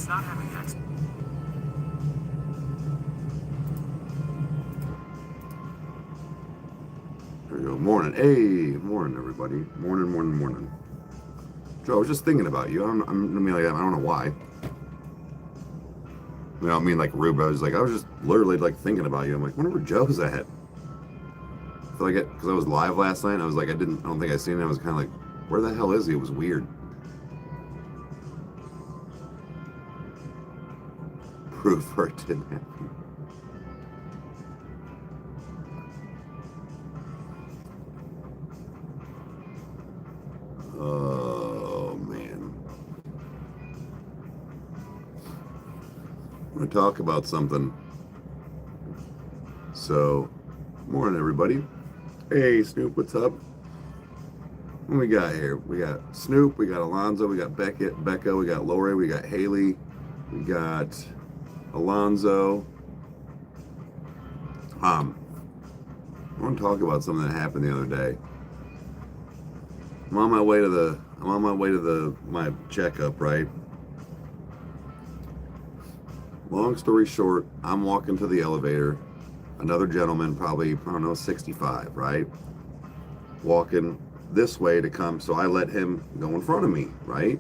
not having access. There we go. Morning. Hey, morning, everybody. Morning. Joe, I was just thinking about you. I don't know why. I don't mean like rude, but I was just literally like thinking about you. I'm like, whenever Joe's at. I feel like it, because I was live last night, and I was like, I don't think I seen it. I was kind of like, where the hell is he? It was weird. Proof for it didn't happen. Oh, man. I'm going to talk about something. So, morning, everybody. Hey, Snoop, what's up? What we got here? We got Snoop, we got Alonzo, we got Becca, we got Lori, we got Haley, we got Alonzo. I want to talk about something that happened the other day. I'm on my way to my checkup, right? Long story short, I'm walking to the elevator. Another gentleman, probably, I don't know, 65, right? Walking this way to come, so I let him go in front of me, right?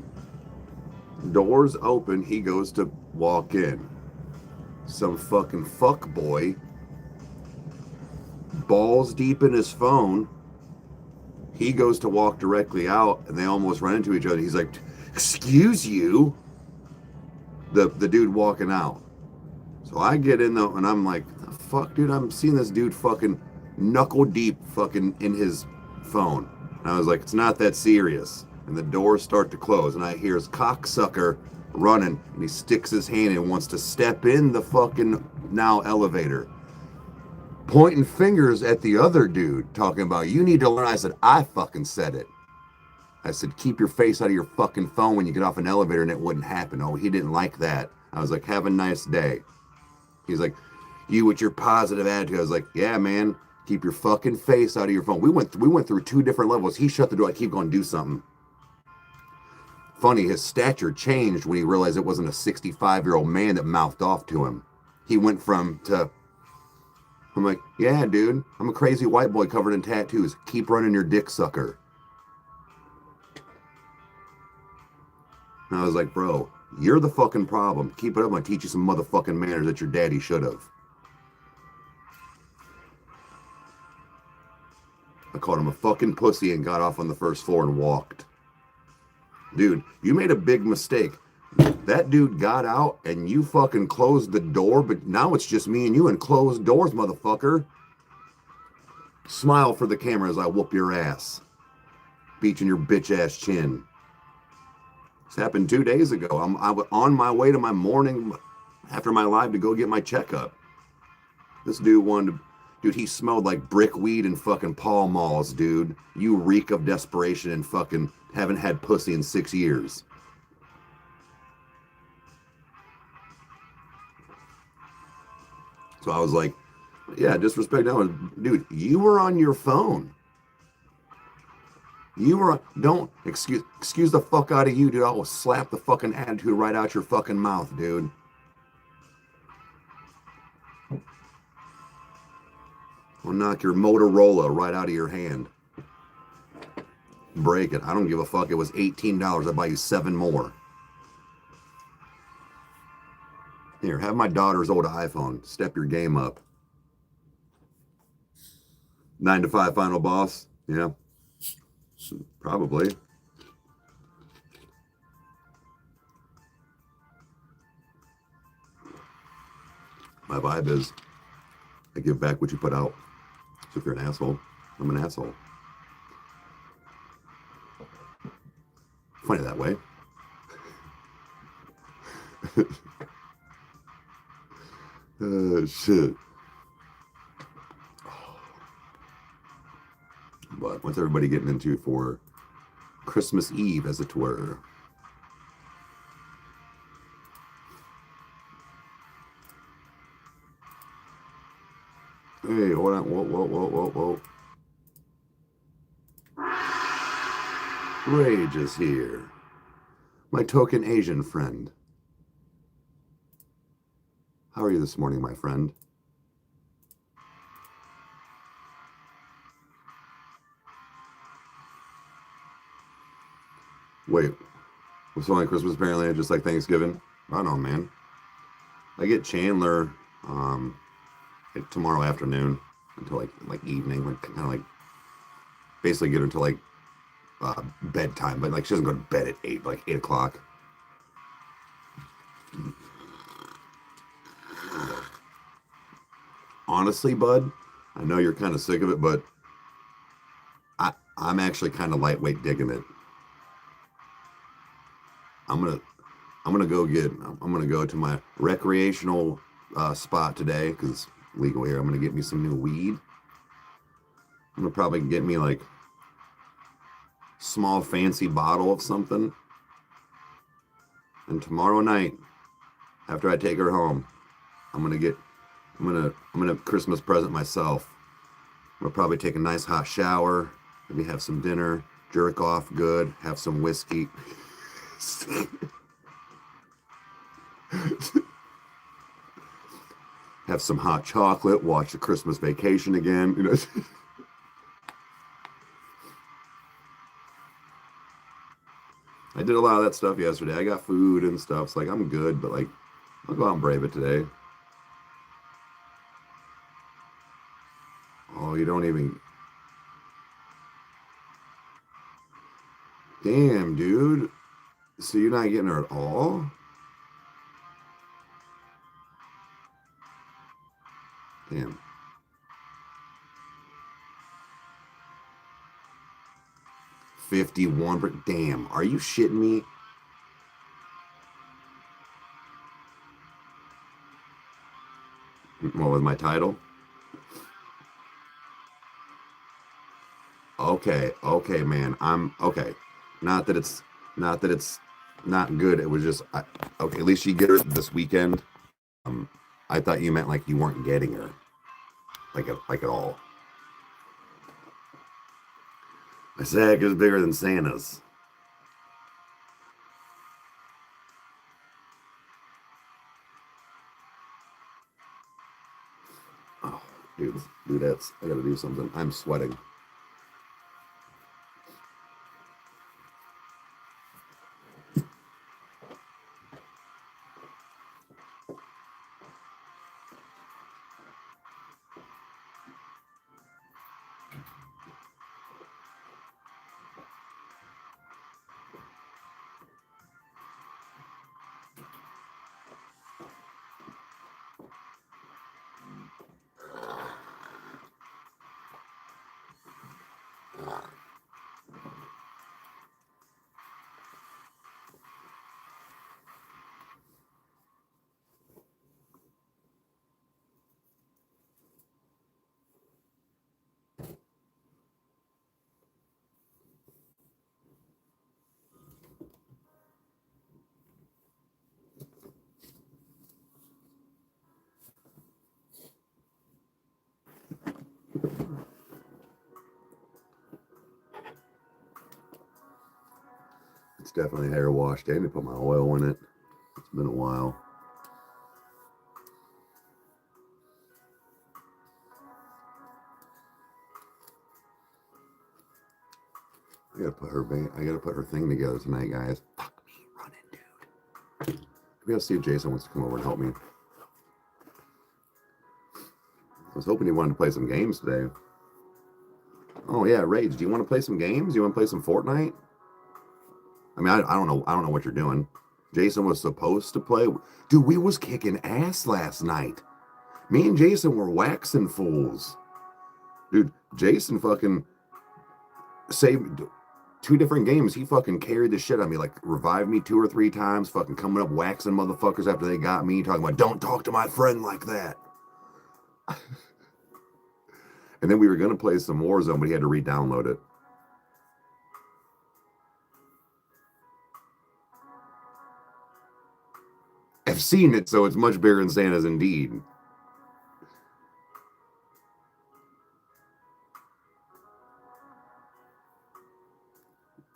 Doors open, he goes to walk in. Some fucking fuck boy, balls deep in his phone. He goes to walk directly out, and they almost run into each other. He's like, "Excuse you," the dude walking out. So I get in though, and I'm like, "Fuck, dude! I'm seeing this dude fucking knuckle deep, fucking in his phone." And I was like, "It's not that serious." And the doors start to close, and I hear his cocksucker running, and he sticks his hand in and wants to step in the fucking now elevator, pointing fingers at the other dude, talking about, "You need to learn." I said, "I fucking said it." I said, "Keep your face out of your fucking phone when you get off an elevator," and it wouldn't happen. Oh, he didn't like that. I was like, "Have a nice day." He's like, "You with your positive attitude." I was like, "Yeah, man, keep your fucking face out of your phone." We went through two different levels. He shut the door. I keep going, "Do something." Funny, his stature changed when he realized it wasn't a 65-year-old man that mouthed off to him. He went from to, I'm like, "Yeah, dude, I'm a crazy white boy covered in tattoos. Keep running your dick, sucker." And I was like, "Bro, you're the fucking problem. Keep it up. I'm gonna teach you some motherfucking manners that your daddy should have." I called him a fucking pussy and got off on the first floor and walked. Dude, you made a big mistake. That dude got out and you fucking closed the door, but now it's just me and you and closed doors, motherfucker. Smile for the camera as I whoop your ass. Beaching your bitch ass chin. This happened 2 days ago. I'm on my way to my morning after my live to go get my checkup. This dude wanted to, dude, he smelled like brick weed and fucking Pall Malls, dude. You reek of desperation and fucking haven't had pussy in 6 years. So I was like, yeah, disrespect. No, dude, you were on your phone. You were, don't, excuse the fuck out of you, dude. I will slap the fucking attitude right out your fucking mouth, dude. I'll knock your Motorola right out of your hand. Break it. I don't give a fuck. It was $18. I'll buy you 7 more. Here, have my daughter's old iPhone. Step your game up. 9 to 5 final boss. Yeah. Probably. My vibe is I give back what you put out. So if you're an asshole, I'm an asshole. Funny that way. Shit. But what's everybody getting into for Christmas Eve, as it were? Hey, hold on. Whoa. Rage is here. My token Asian friend. How are you this morning, my friend? Wait, it's only Christmas apparently, just like Thanksgiving? I don't know, man. I get Chandler like tomorrow afternoon until like evening, like kind of like basically get her until like bedtime, but like she doesn't go to bed at 8 o'clock. Honestly, bud, I know you're kind of sick of it, but I'm actually kind of lightweight digging it. I'm gonna I'm gonna go to my recreational spot today because it's legal here. I'm gonna get me some new weed. I'm gonna probably get me like small fancy bottle of something. And tomorrow night, after I take her home, I'm gonna Christmas present myself. I'm gonna probably take a nice hot shower, maybe have some dinner, jerk off good, have some whiskey. Have some hot chocolate, watch the Christmas Vacation again, you know. I did a lot of that stuff yesterday. I got food and stuff. It's like I'm good, but like I'll go out and brave it today. Oh, you don't even. Damn, dude. So you're not getting her at all? Damn. 51. Damn. Are you shitting me? What was my title? Okay, okay, man. I'm okay. Not that it's not that it's not good. It was just okay. At least you get her this weekend. Um, I thought you meant like you weren't getting her, like at all. My sack is bigger than Santa's. Oh, dude, that's I gotta do something. I'm sweating. It's definitely hair wash day. I need to put my oil in it. It's been a while. I gotta put her thing together tonight, guys. Fuck me, running, dude. Maybe I'll see if Jason wants to come over and help me. I was hoping he wanted to play some games today. Oh yeah, Rage. Do you want to play some games? You want to play some Fortnite? I mean, I don't know. I don't know what you're doing. Jason was supposed to play. Dude, we was kicking ass last night. Me and Jason were waxing fools. Dude, Jason fucking saved 2 different games. He fucking carried the shit on me, like revived me 2 or 3 times, fucking coming up waxing motherfuckers after they got me, talking about don't talk to my friend like that. And then we were gonna play some Warzone, but he had to re-download it. I've seen it, so it's much bigger than Santa's indeed.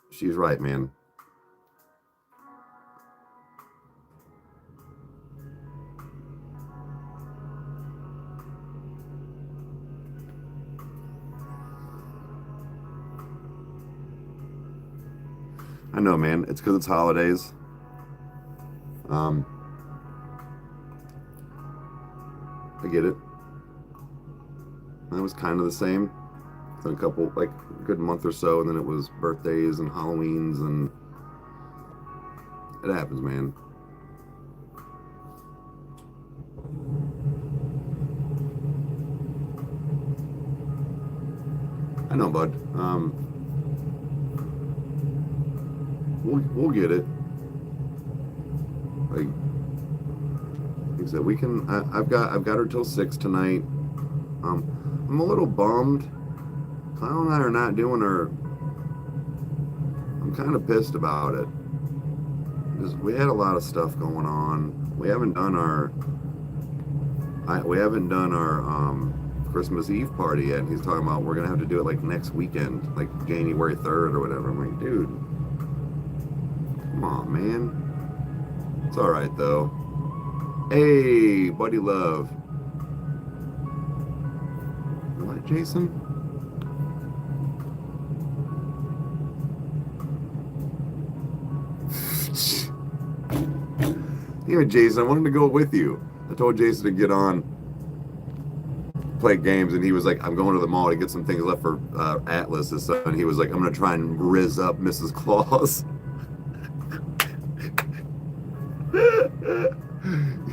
She's right, man. I know, man. It's because it's holidays. Um, I get it. It was kind of the same. For a couple, like a good month or so, and then it was birthdays and Halloweens, and it happens, man. I know, bud. We'll get it. Like I said, we can. I've got her till 6 tonight. I'm a little bummed. Kyle and I are not doing her. I'm kind of pissed about it because we had a lot of stuff going on. We haven't done our. We haven't done our Christmas Eve party yet. And he's talking about we're gonna have to do it like next weekend, like January 3rd or whatever. I'm like, dude, come on, man. It's all right though. Hey, buddy, love. What, Jason? Even Jason, I wanted to go with you. I told Jason to get on, play games, and he was like, I'm going to the mall to get some things left for Atlas. And he was like, I'm going to try and rizz up Mrs. Claus.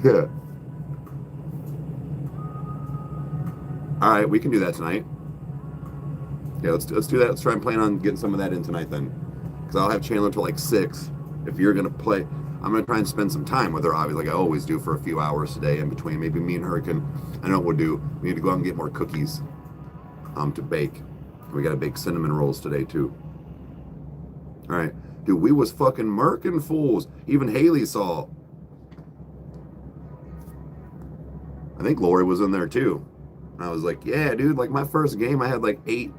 Yeah. All right, we can do that tonight. Yeah, let's do that. Let's try and plan on getting some of that in tonight then. Because I'll have Chandler till like 6. If you're going to play, I'm going to try and spend some time with her, obviously, like I always do, for a few hours today in between. Maybe me and her can, I know what we'll do. We need to go out and get more cookies to bake. We got to bake cinnamon rolls today, too. All right. Dude, we was fucking murking fools. Even Haley saw. I think Lori was in there, too. And I was like, yeah, dude, like my first game, I had like eight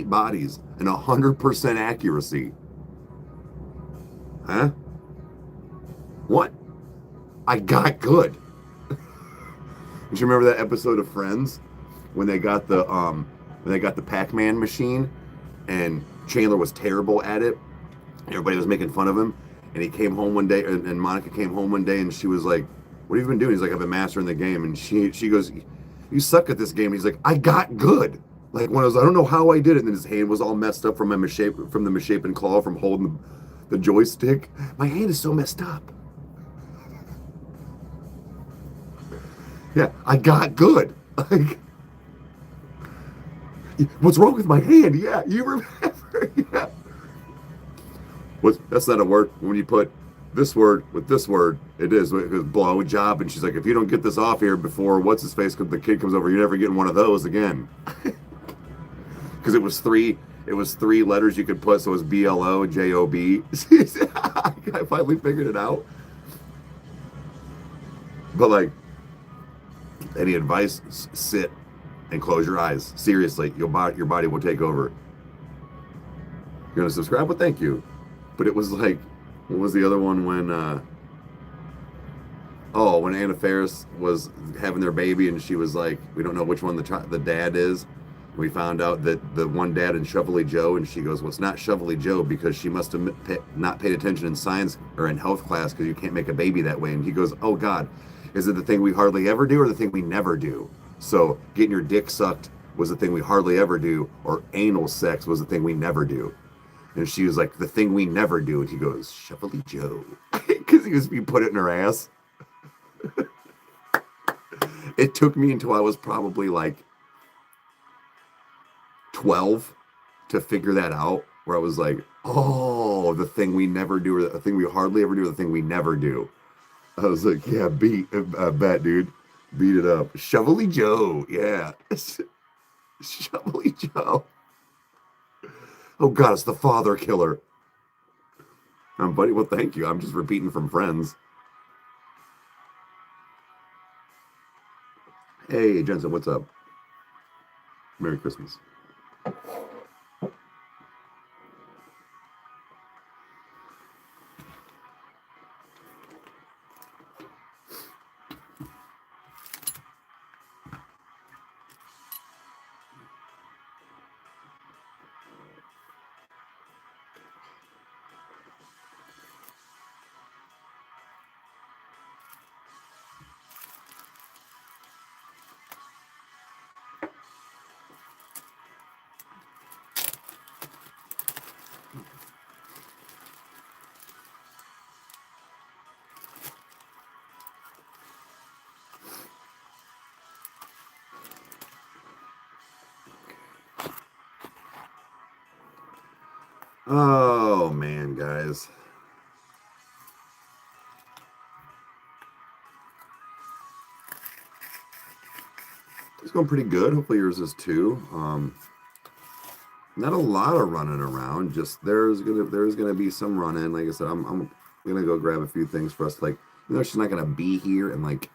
bodies and 100% accuracy. Huh? What? I got good. Did you remember that episode of Friends when they got the Pac-Man machine and Chandler was terrible at it? Everybody was making fun of him, and he came home one day, and Monica came home one day, and she was like, "What have you been doing?" He's like, "I've been mastering the game," and she goes, "You suck at this game." And he's like, "I got good." Like when I don't know how I did it, and then his hand was all messed up from the misshapen claw from holding the joystick. My hand is so messed up. Yeah, I got good. Like, what's wrong with my hand? Yeah, you remember? Yeah. That's not a word. When you put this word with this word, it is. It goes blow job, and she's like, if you don't get this off here before what's his face, the kid comes over, you're never getting one of those again. Because it was three letters you could put, so it was BLOJOB. I finally figured it out. But like, any advice? Sit and close your eyes. Seriously, your body will take over. You're gonna subscribe? Well, thank you. But it was like, what was the other one when? When Anna Faris was having their baby, and she was like, we don't know which one the dad is. We found out that the one dad in Shovelly Joe, and she goes, well, it's not Shovelly Joe because she must have not paid attention in science or in health class because you can't make a baby that way. And he goes, oh God, is it the thing we hardly ever do or the thing we never do? So getting your dick sucked was the thing we hardly ever do, or anal sex was the thing we never do. And she was like, the thing we never do. And he goes, Shovelly Joe. Because he put it in her ass. It took me until I was probably like 12 to figure that out, where I was like, oh, the thing we never do, or the thing we hardly ever do, or the thing we never do. I was like, yeah, bet, dude. Beat it up. Shovelly Joe. Yeah. Shovelly Joe. Oh, God, it's the father killer. Buddy, well, thank you. I'm just repeating from Friends. Hey, Jensen, what's up? Merry Christmas. Oh man, guys. It's going pretty good. Hopefully yours is too. Not a lot of running around. Just there's gonna be some running. Like I said, I'm gonna go grab a few things for us. Like, she's not gonna be here and like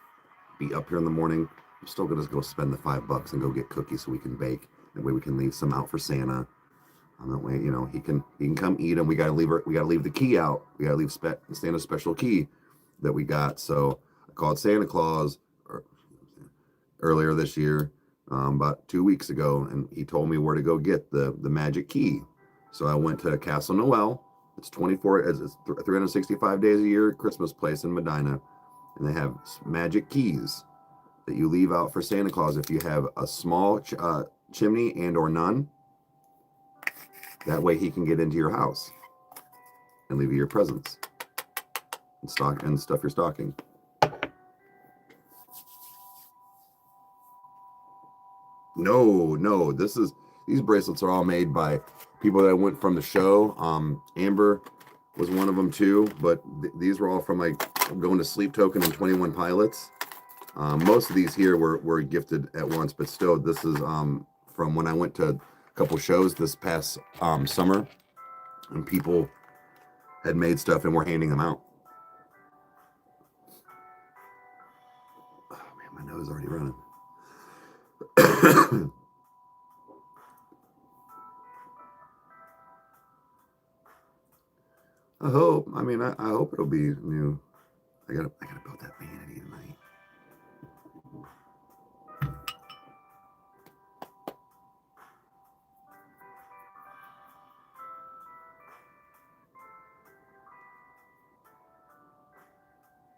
be up here in the morning. I'm still gonna go spend the $5 and go get cookies so we can bake. That way we can leave some out for Santa. That way, he can come eat them. We gotta leave her. We gotta leave the key out. We gotta leave Santa's special key that we got. So I called Santa Claus earlier this year, about 2 weeks ago, and he told me where to go get the magic key. So I went to Castle Noel. It's 365 days a year Christmas place in Medina, and they have magic keys that you leave out for Santa Claus if you have a small chimney and or none. That way he can get into your house and leave you your presents and stuff your stocking. No, these bracelets are all made by people that went from the show. Amber was one of them too, but these were all from like Going to Sleep Token and 21 Pilots. Most of these here were gifted at once, but still, this is from when I went to a couple shows this past summer, and people had made stuff and were handing them out. Oh man, my nose is already running. I hope. I hope it'll be new. I gotta build that vanity tonight.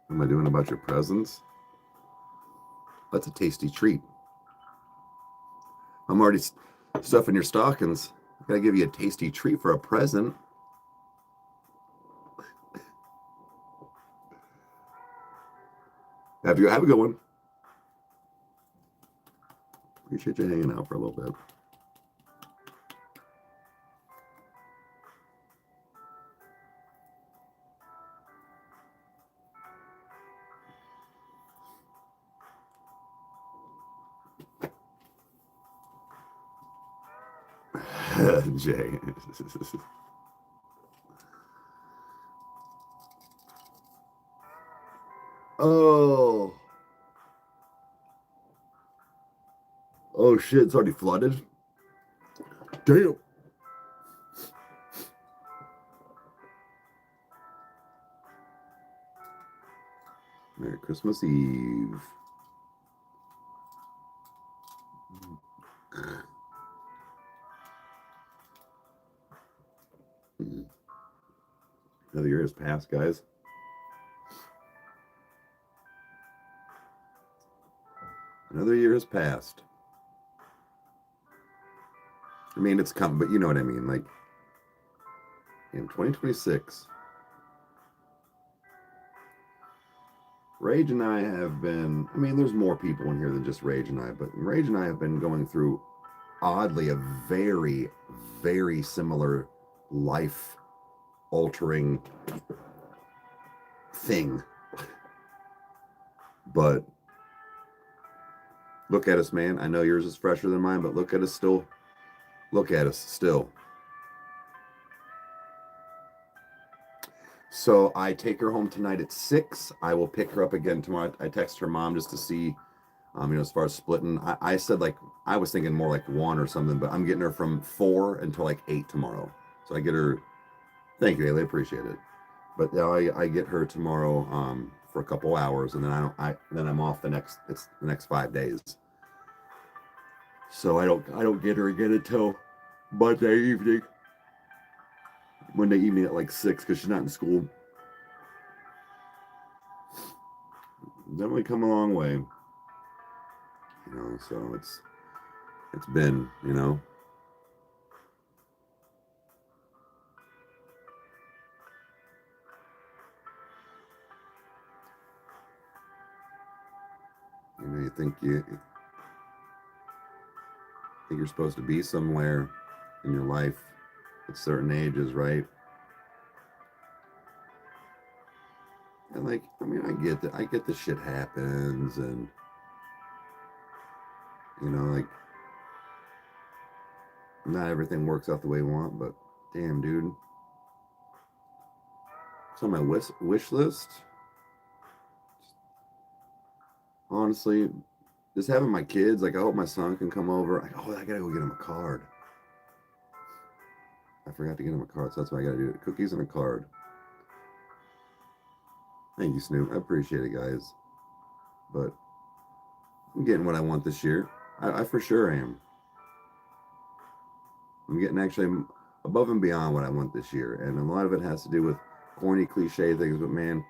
What am I doing about your presents? That's a tasty treat. I'm already stuffing your stockings. I gotta give you a tasty treat for a present. Have a good one. Appreciate you hanging out for a little bit. Jay. Oh. Oh shit, it's already flooded. Damn. Merry Christmas Eve. Another year has passed, guys. Another year has passed. It's coming, but you know what I mean. Like, in 2026, Rage and I have been, there's more people in here than just Rage and I, but Rage and I have been going through, oddly, a very, very similar life altering thing. But look at us, man. I know yours is fresher than mine, but look at us still. Look at us still. So I take her home tonight at 6. I will pick her up again tomorrow. I text her mom just to see, as far as splitting. I said, like, I was thinking more like 1 or something, but I'm getting her from 4 until like 8 tomorrow. So I get her. Thank you, Haley. Appreciate it. But I get her tomorrow for a couple hours, and then then I'm off the next 5 days. So I don't get her again until Monday evening at like 6 because she's not in school. Definitely come a long way. So it's been, you think you're supposed to be somewhere in your life, at certain ages, right? And like, I mean, I get that shit happens, and you know, like, not everything works out the way you want, but damn, dude, it's on my wish list. Honestly, just having my kids, like, I hope my son can come over. Oh, I gotta go get him a card. I forgot to get him a card, so that's what I gotta do. Cookies and a card. Thank you, Snoop. I appreciate it, guys. But I'm getting what I want this year. I for sure am. I'm getting actually above and beyond what I want this year. And a lot of it has to do with corny cliche things. But man,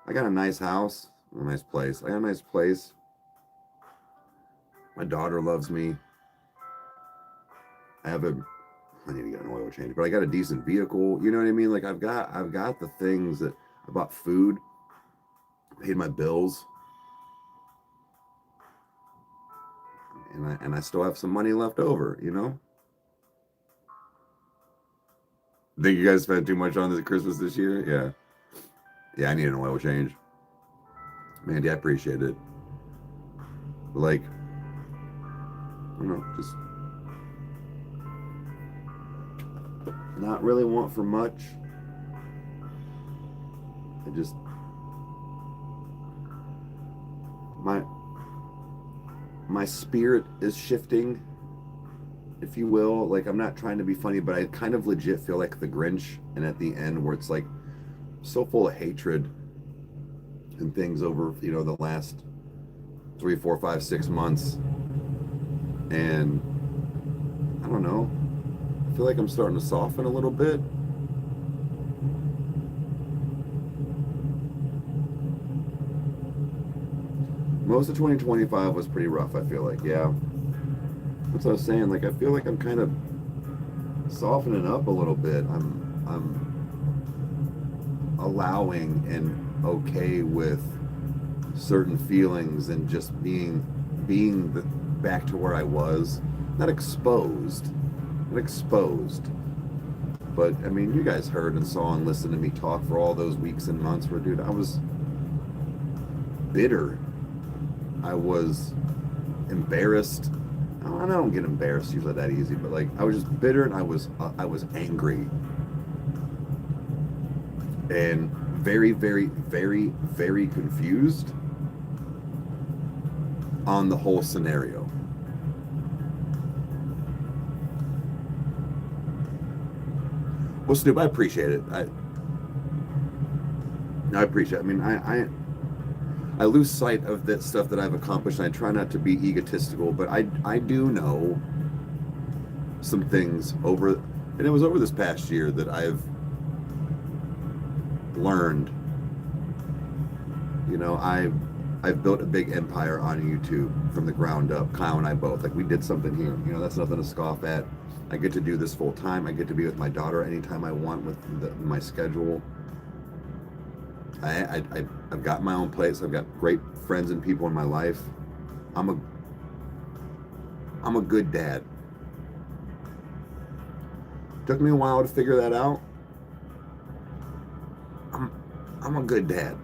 I got a nice house, a nice place. I got a nice place. My daughter loves me. I need to get an oil change, but I got a decent vehicle. You know what I mean? Like I've got the things that I bought food, paid my bills, and I still have some money left over, you know? Think you guys spent too much on this Christmas this year? Yeah. Yeah, I need an oil change. Mandy, I appreciate it. But like, I don't know, just not really want for much. I just my spirit is shifting, if you will. Like, I'm not trying to be funny, but I kind of legit feel like the Grinch, and at the end where it's like so full of hatred and things over, you know, the last 3, 4, 5, 6 months. And I don't know, I feel like I'm starting to soften a little bit. Most of 2025 was pretty rough, I feel like. Yeah, that's what I was saying. Like, I feel like I'm kind of softening up a little bit. I'm allowing and okay with certain feelings, and just being back to where I was. Not exposed, but I mean, you guys heard and saw and listened to me talk for all those weeks and months where, dude, I was bitter. I was embarrassed. I don't get embarrassed usually that easy, but like, I was just bitter, and I was angry, and very, very, very, very confused on the whole scenario. Well, Snoop, I appreciate it. I appreciate it. I mean, I lose sight of that stuff that I've accomplished, and I try not to be egotistical, but I do know some things over, and it was over this past year that I've learned. You know, I've built a big empire on YouTube from the ground up. Kyle and I both. Like, we did something here. You know, that's nothing to scoff at. I get to do this full time. I get to be with my daughter anytime I want with my schedule. I've got my own place. I've got great friends and people in my life. I'm a good dad. Took me a while to figure that out. I'm a good dad.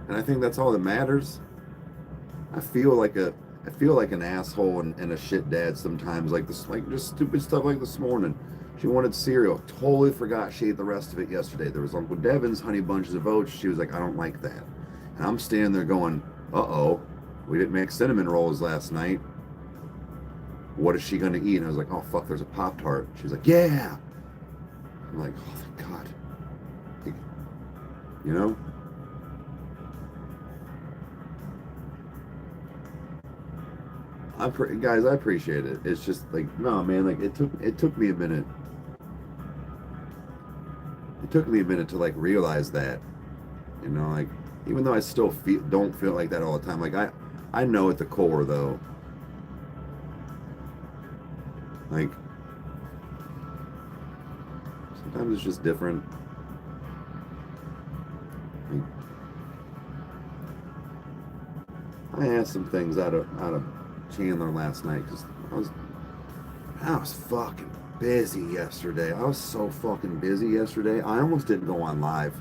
And I think that's all that matters. I feel like an asshole and a shit dad sometimes, like this, like just stupid stuff like this morning. She wanted cereal. Totally forgot she ate the rest of it yesterday. There was Uncle Devin's Honey Bunches of Oats. She was like, I don't like that. And I'm standing there going, uh-oh, we didn't make cinnamon rolls last night. What is she gonna eat? And I was like, oh fuck, there's a Pop-Tart. She was like, yeah. I'm like, oh thank God. Like, you know? Guys, I appreciate it. It's just like, no man, like it took me a minute. It took me a minute to like realize that, you know, like, even though I still don't feel like that all the time. Like, I know at the core though, like, sometimes it's just different. Like, I asked some things out of Chandler last night because I was I was fucking busy yesterday. I was so fucking busy yesterday. I almost didn't go on live.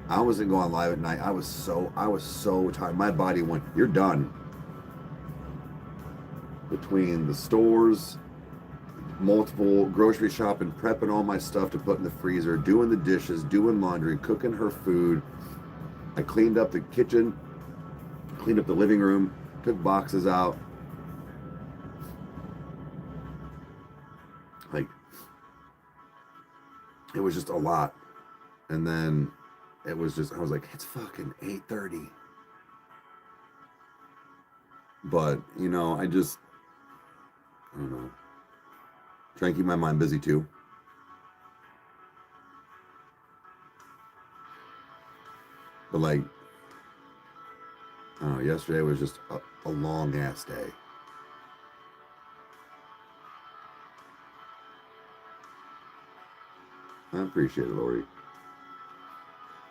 I wasn't going live at night. I was so tired. My body went, you're done. Between the stores, multiple grocery shopping, prepping all my stuff to put in the freezer, doing the dishes, doing laundry, cooking her food. I cleaned up the kitchen, cleaned up the living room, took boxes out. Like, it was just a lot. And then it was just, I was like, it's fucking 8:30. But, you know, I don't know. Try and keep my mind busy too. But like, I don't know, yesterday was just a long ass day. I appreciate it, Lori.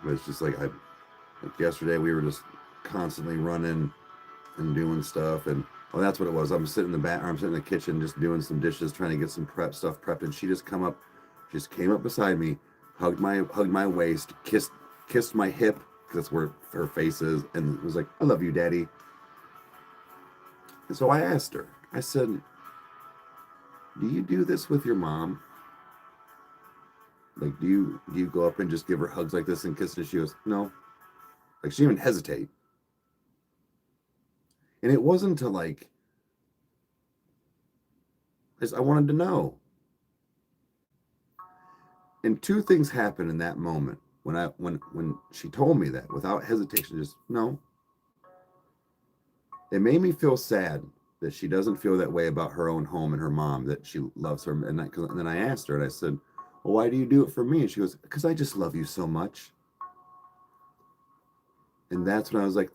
But it's just like yesterday we were just constantly running and doing stuff, and that's what it was. I'm sitting in the kitchen just doing some dishes, trying to get some stuff prepped, and she just came up beside me, hugged my waist, kissed my hip, because that's where her face is, and was like, I love you, Daddy. And so I asked her, I said, do you do this with your mom? Like, do you go up and just give her hugs like this and kisses? She goes, no. Like, she didn't even hesitate. And it wasn't to like, I wanted to know. And two things happened in that moment when she told me that without hesitation, just no. It made me feel sad that she doesn't feel that way about her own home and her mom, that she loves her. And then I asked her, and I said, well, why do you do it for me? And she goes, because I just love you so much. And that's when I was like,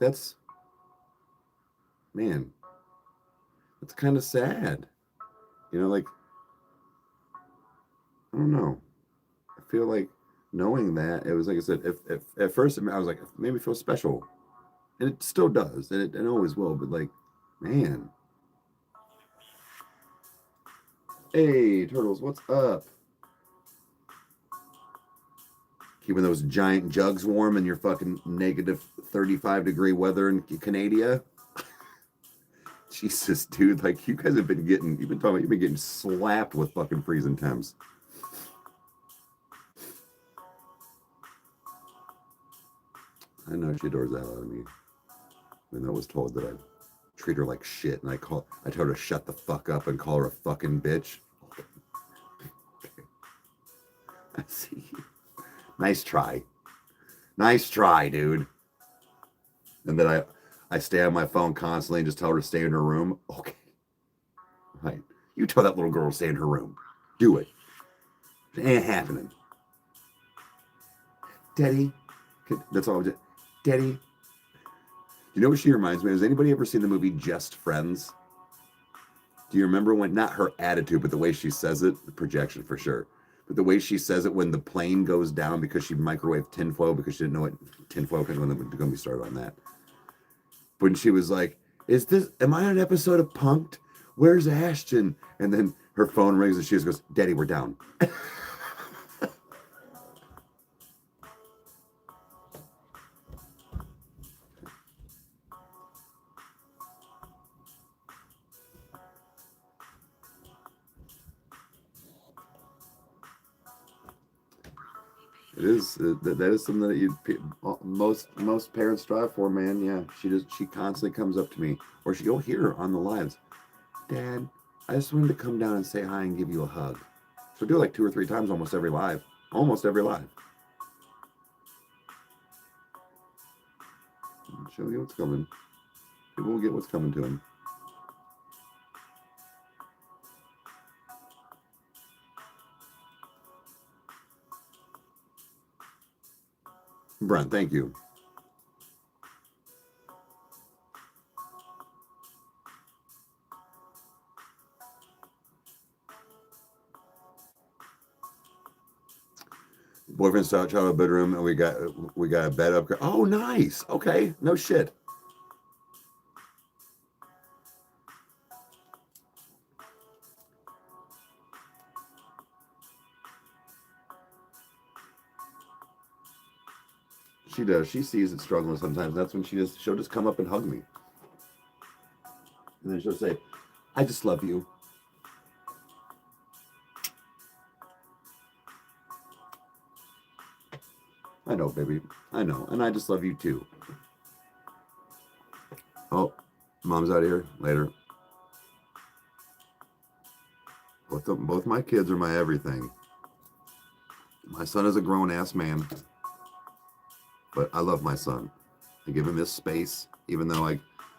man, that's kind of sad. You know, like, I don't know. I feel like knowing that, it was like I said, if at first I was like, it made me feel special. And it still does, and it always will, but like, man. Hey, Turtles, what's up? Keeping those giant jugs warm in your fucking negative 35-degree weather in Canada. Jesus, dude, like, you guys have been you've been getting slapped with fucking freezing temps. I know she adores that out of me. Even though I was told that I treat her like shit, and I told her to shut the fuck up and call her a fucking bitch. I see. Nice try, dude. And then I stay on my phone constantly and just tell her to stay in her room. Okay, right. You tell that little girl to stay in her room. Do it. It ain't happening. Daddy. That's all. Daddy. You know what she reminds me of? Has anybody ever seen the movie Just Friends? Do you remember when, not her attitude, but the way she says it? The projection for sure. But the way she says it when the plane goes down because she microwaved tinfoil because she didn't know what tinfoil, because when they're going to be started on that. When she was like, am I on an episode of Punk'd? Where's Ashton? And then her phone rings and she just goes, Daddy, we're down. It is that is something that most parents strive for, man. Yeah, she constantly comes up to me, or you'll hear her on the lives. Dad, I just wanted to come down and say hi and give you a hug. She'll do it like 2 or 3 times almost every live. She'll get what's coming. People will get what's coming to them. Brent, thank you. Boyfriend's out of a bedroom, and we got a bed up. Oh, nice. Okay, no shit. She does. She sees it struggling sometimes. That's when she'll just come up and hug me. And then she'll say, I just love you. I know, baby. I know. And I just love you too. Oh, mom's out of here. Later. Both my kids are my everything. My son is a grown-ass man. But I love my son. I give him his space, even though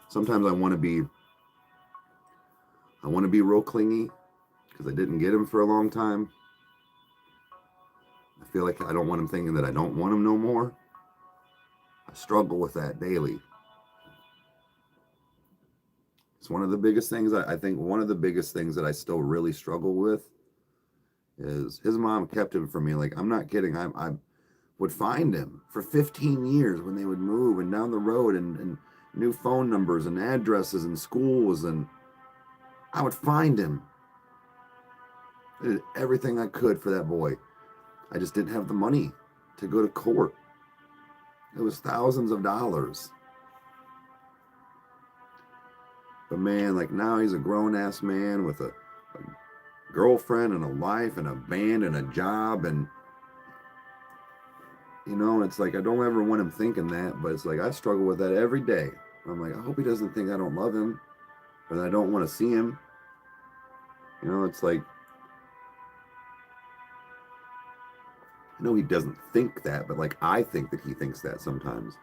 sometimes I want to be real clingy because I didn't get him for a long time. I feel like I don't want him thinking that I don't want him no more. I struggle with that daily. It's one of the biggest things. I think one of the biggest things that I still really struggle with is his mom kept him from me. Like, I'm not kidding. I would find him for 15 years when they would move and down the road and new phone numbers and addresses and schools, and I would find him. I did everything I could for that boy. I just didn't have the money to go to court. It was thousands of dollars. But man, like now he's a grown-ass man with a girlfriend and a life and a band and a job, and you know, it's like I don't ever want him thinking that, but it's like I struggle with that every day. I'm like, I hope he doesn't think I don't love him or that I don't want to see him. You know, it's like, I know he doesn't think that, but like I think that he thinks that sometimes.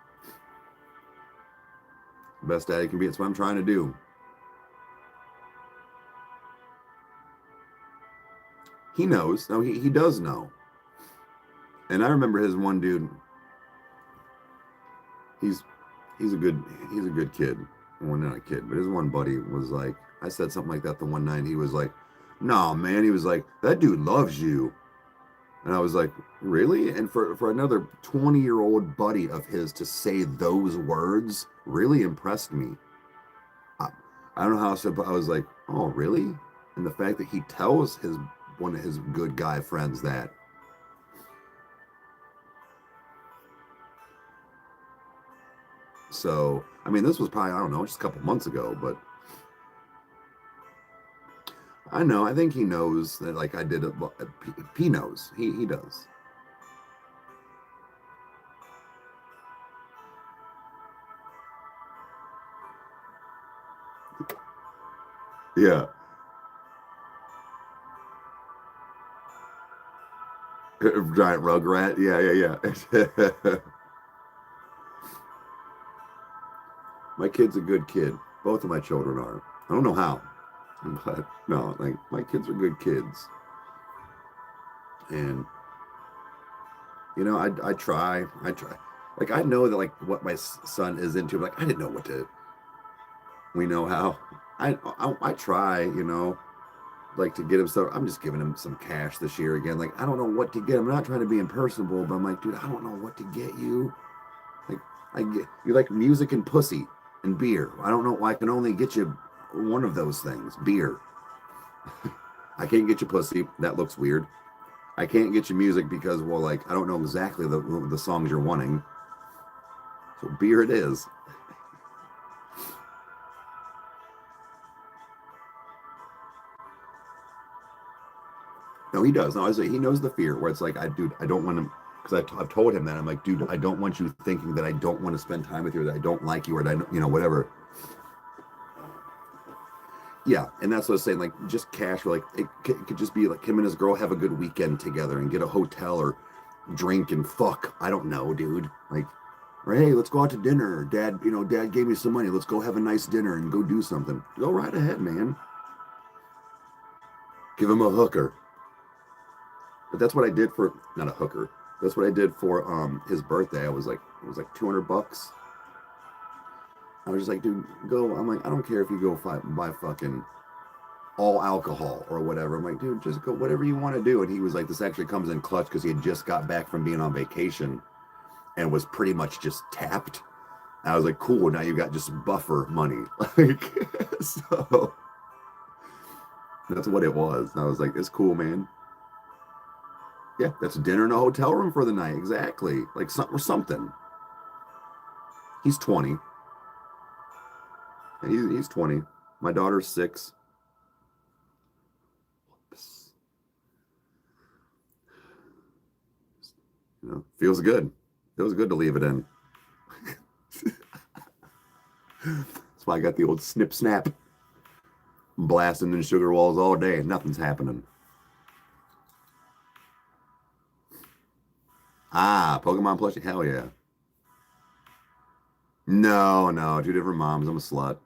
Best dad he can be. It's what I'm trying to do. He knows. No, he does know. And I remember his one dude. He's a good kid. Well, not a kid, but his one buddy was like, I said something like that the one night. He was like, "Nah, man." He was like, "That dude loves you." And I was like, "Really?" And for another 20-year-old buddy of his to say those words really impressed me. I don't know how else, but I was like, "Oh, really?" And the fact that he tells one of his good guy friends that. So, I mean, this was probably, I don't know, just a couple months ago, but I know, I think he knows that, like, I did it. He knows. He does. Yeah. Giant rugrat. Yeah. My kid's a good kid. Both of my children are. I don't know how, but no, like, my kids are good kids. And, you know, I try. Like, I know that, like, what my son is into. Like, I didn't know what to. We know how. I try, you know, like to get him stuff. I'm just giving him some cash this year again. Like, I don't know what to get him. I'm not trying to be impersonable, but I'm like, dude, I don't know what to get you. Like, you like music and pussy and beer. I don't know. I can only get you one of those things, beer. I can't get you pussy. That looks weird. I can't get you music because, well, like, I don't know exactly the songs you're wanting. So beer it is. No, he does. No, I say he knows the fear where it's like, dude, I don't want him, because I've told him that. I'm like, dude, I don't want you thinking that I don't want to spend time with you, or that I don't like you, or that I, you know, whatever. Yeah, and that's what I was saying. Like, just cash, or like it could just be like him and his girl have a good weekend together and get a hotel or drink and fuck. I don't know, dude. Like, or hey, let's go out to dinner. Dad, you know, Dad gave me some money. Let's go have a nice dinner and go do something. Go right ahead, man. Give him a hooker. But that's what I did for, not a hooker. That's what I did for his birthday. It was like $200. I was just like, dude, go. I'm like, I don't care if you go buy fucking all alcohol or whatever. I'm like, dude, just go whatever you want to do. And he was like, this actually comes in clutch because he had just got back from being on vacation and was pretty much just tapped. And I was like, cool. Now you got just buffer money. Like, so that's what it was. And I was like, it's cool, man. Yeah, that's dinner in a hotel room for the night. Exactly. Like something. He's 20. He's 20. My daughter's 6. You know, feels good. Feels good to leave it in. That's why I got the old snip snap. I'm blasting in sugar walls all day. Nothing's happening. Ah, Pokemon plushie. Hell yeah. No, no. 2 different moms. I'm a slut.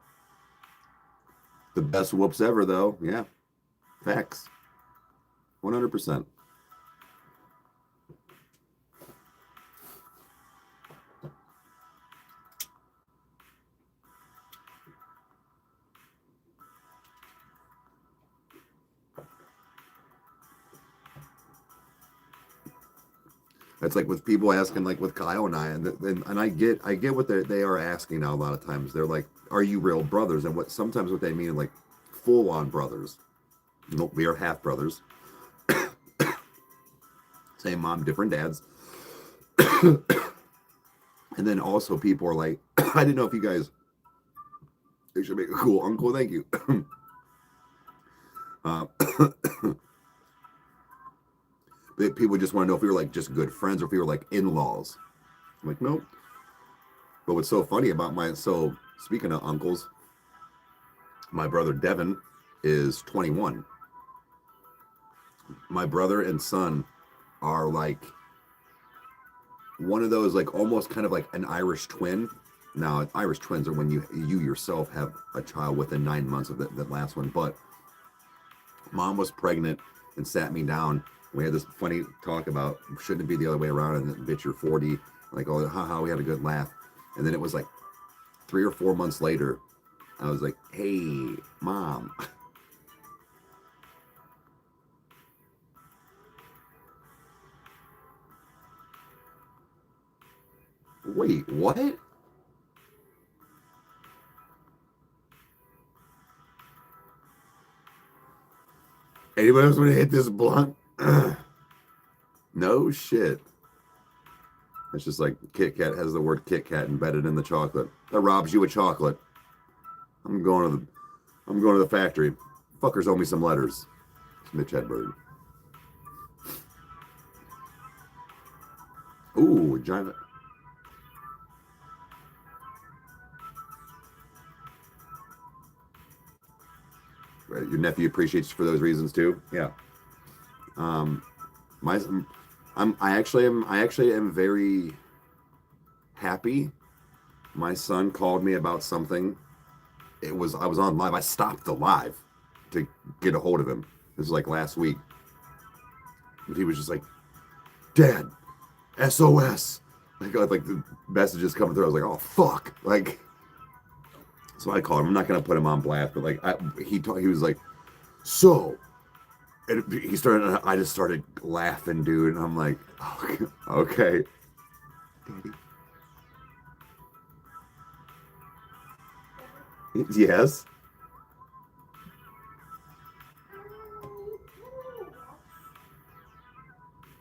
The best whoops ever, though. Yeah. Facts. 100%. It's like with people asking, like with Kyle and I, and I get what they are asking now. A lot of times they're like, "Are you real brothers?" And what they mean, like full on brothers. Nope, we are half brothers. Same mom, different dads. And then also people are like, I didn't know if you guys, they should make a cool uncle. Thank you. People just want to know if we were like just good friends or if we were like in-laws. I'm like, nope. But what's so funny about so speaking of uncles, my brother Devin is 21. My brother and son are like one of those, like almost kind of like an Irish twin. Now, Irish twins are when you yourself have a child within 9 months of that last one. But mom was pregnant and sat me down. We had this funny talk about shouldn't it be the other way around, and then bitch, you're 40. Like, oh, haha, we had a good laugh. And then it was like 3 or 4 months later, I was like, hey, mom. Wait, what? Anybody else want to hit this blunt? No shit. It's just like Kit Kat has the word Kit Kat embedded in the chocolate. That robs you of chocolate. I'm going to the factory. Fuckers owe me some letters. Mitch Hedberg. Ooh, giant. Your nephew appreciates you for those reasons too. Yeah. I actually am very happy. My son called me about something. I was on live. I stopped the live to get a hold of him. This was like last week. But he was just like, Dad, SOS. Like the messages coming through. I was like, oh fuck. Like, so I called him. I'm not gonna put him on blast, but like he was like, so, and I just started laughing, dude. And I'm like, oh, okay, Daddy. Yes.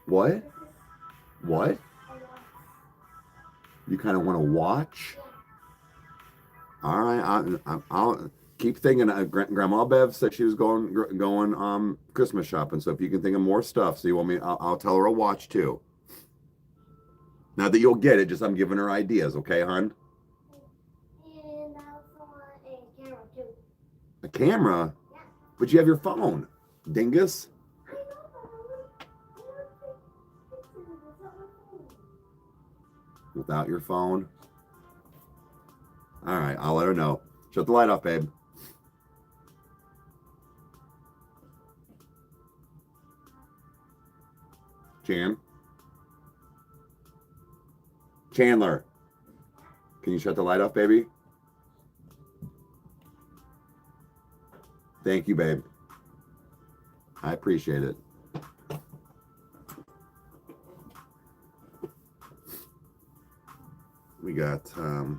What? What? You kind of want to watch? All right, I'll keep thinking. Grandma Bev said she was going Christmas shopping. So if you can think of more stuff, so you want me, I'll tell her a watch too. Not that you'll get it, just I'm giving her ideas, okay, hon? And I also want a camera too. A camera? Yeah. But you have your phone, dingus. I know. Without your phone? All right, I'll let her know. Shut the light off, babe. Chandler, can you shut the light off, baby? Thank you, babe. I appreciate it. We got, I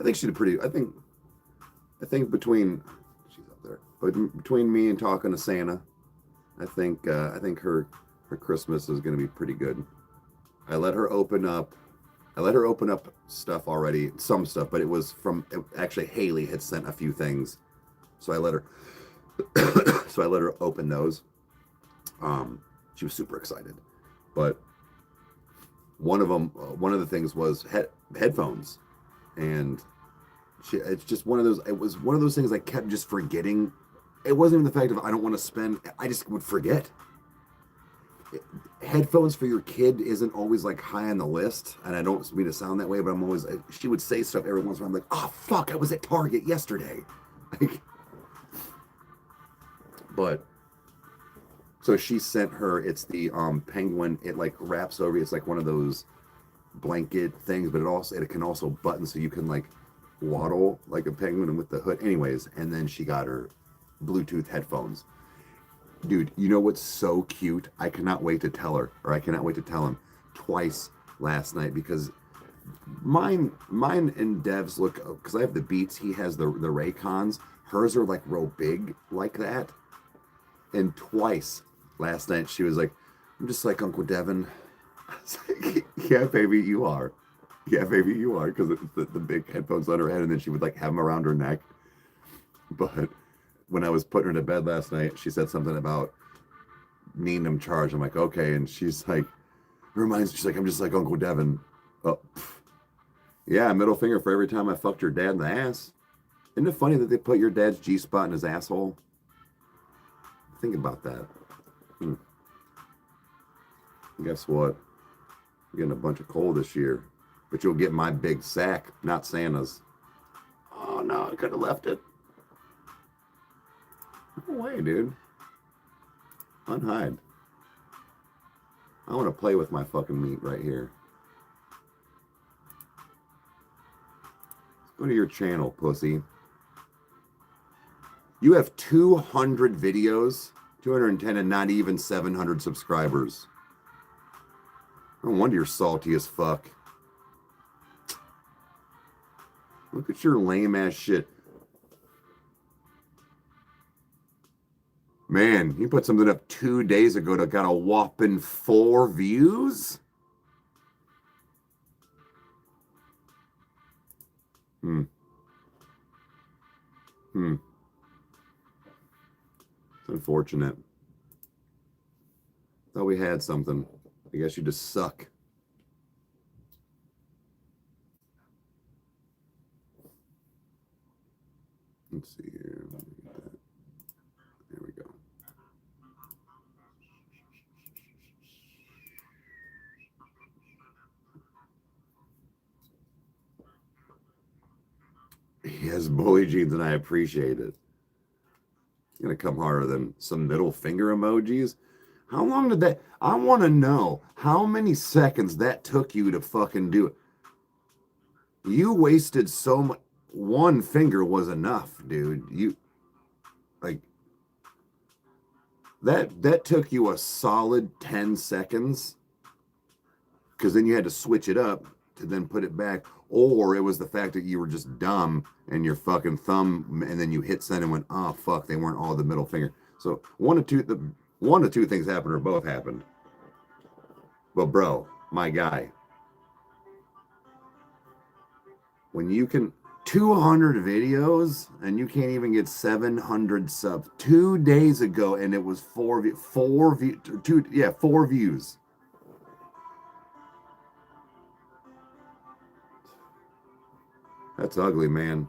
think she did pretty, I think between, she's up there, but between me and talking to Santa, I think her Christmas is going to be pretty good. I let her open up I let her open up stuff already, some stuff, but it was from, actually Haley had sent a few things. So I let her, so I let her open those. She was super excited, but one of the things was headphones, and it's just one of those. It was one of those things I kept just forgetting. It wasn't even the fact of I don't want to spend. I just would forget. Headphones for your kid isn't always like high on the list, and I don't mean to sound that way, but I'm always. She would say stuff every once in a while. I'm like, oh fuck, I was at Target yesterday. Like, but so she sent her. It's the penguin. It like wraps over. It's like one of those blanket things, but it can also button so you can like waddle like a penguin with the hood. Anyways, and then she got her Bluetooth headphones. Dude, you know what's so cute? I cannot wait to tell her, or I cannot wait to tell him twice last night, because mine and Dev's look, because I have the Beats, he has the Raycons. Hers are like real big like that. And twice last night she was like, I'm just like Uncle Devin. I was like, yeah, baby, you are. Yeah, baby, you are, because the big headphones on her head, and then she would like have them around her neck. But when I was putting her to bed last night, she said something about needing them charged. I'm like, okay. And she's like, she's like, I'm just like Uncle Devin. Oh, yeah, middle finger for every time I fucked your dad in the ass. Isn't it funny that they put your dad's G-spot in his asshole? Think about that. Guess what? You're getting a bunch of coal this year, but you'll get my big sack, not Santa's. Oh no, I could have left it. No way, dude. Unhide. I want to play with my fucking meat right here. Go to your channel, pussy. You have 200 videos, 210, and not even 700 subscribers. No wonder you're salty as fuck. Look at your lame ass shit. Man, you put something up 2 days ago that got a whopping 4 views? It's unfortunate. Thought we had something. I guess you just suck. Let's see here. There we go. He has bully jeans, and I appreciate it. It's gonna come harder than some middle finger emojis. How long did that? I want to know how many seconds that took you to fucking do it. You wasted so much. One finger was enough, dude. You like that took you a solid 10 seconds, because then you had to switch it up to then put it back, or it was the fact that you were just dumb and your fucking thumb, and then you hit send and went, oh fuck, they weren't all the middle finger. So one of two things happened, or both happened. But bro, my guy, when you can 200 videos and you can't even get 700 subs 2 days ago, and it was 4 views. That's ugly, man.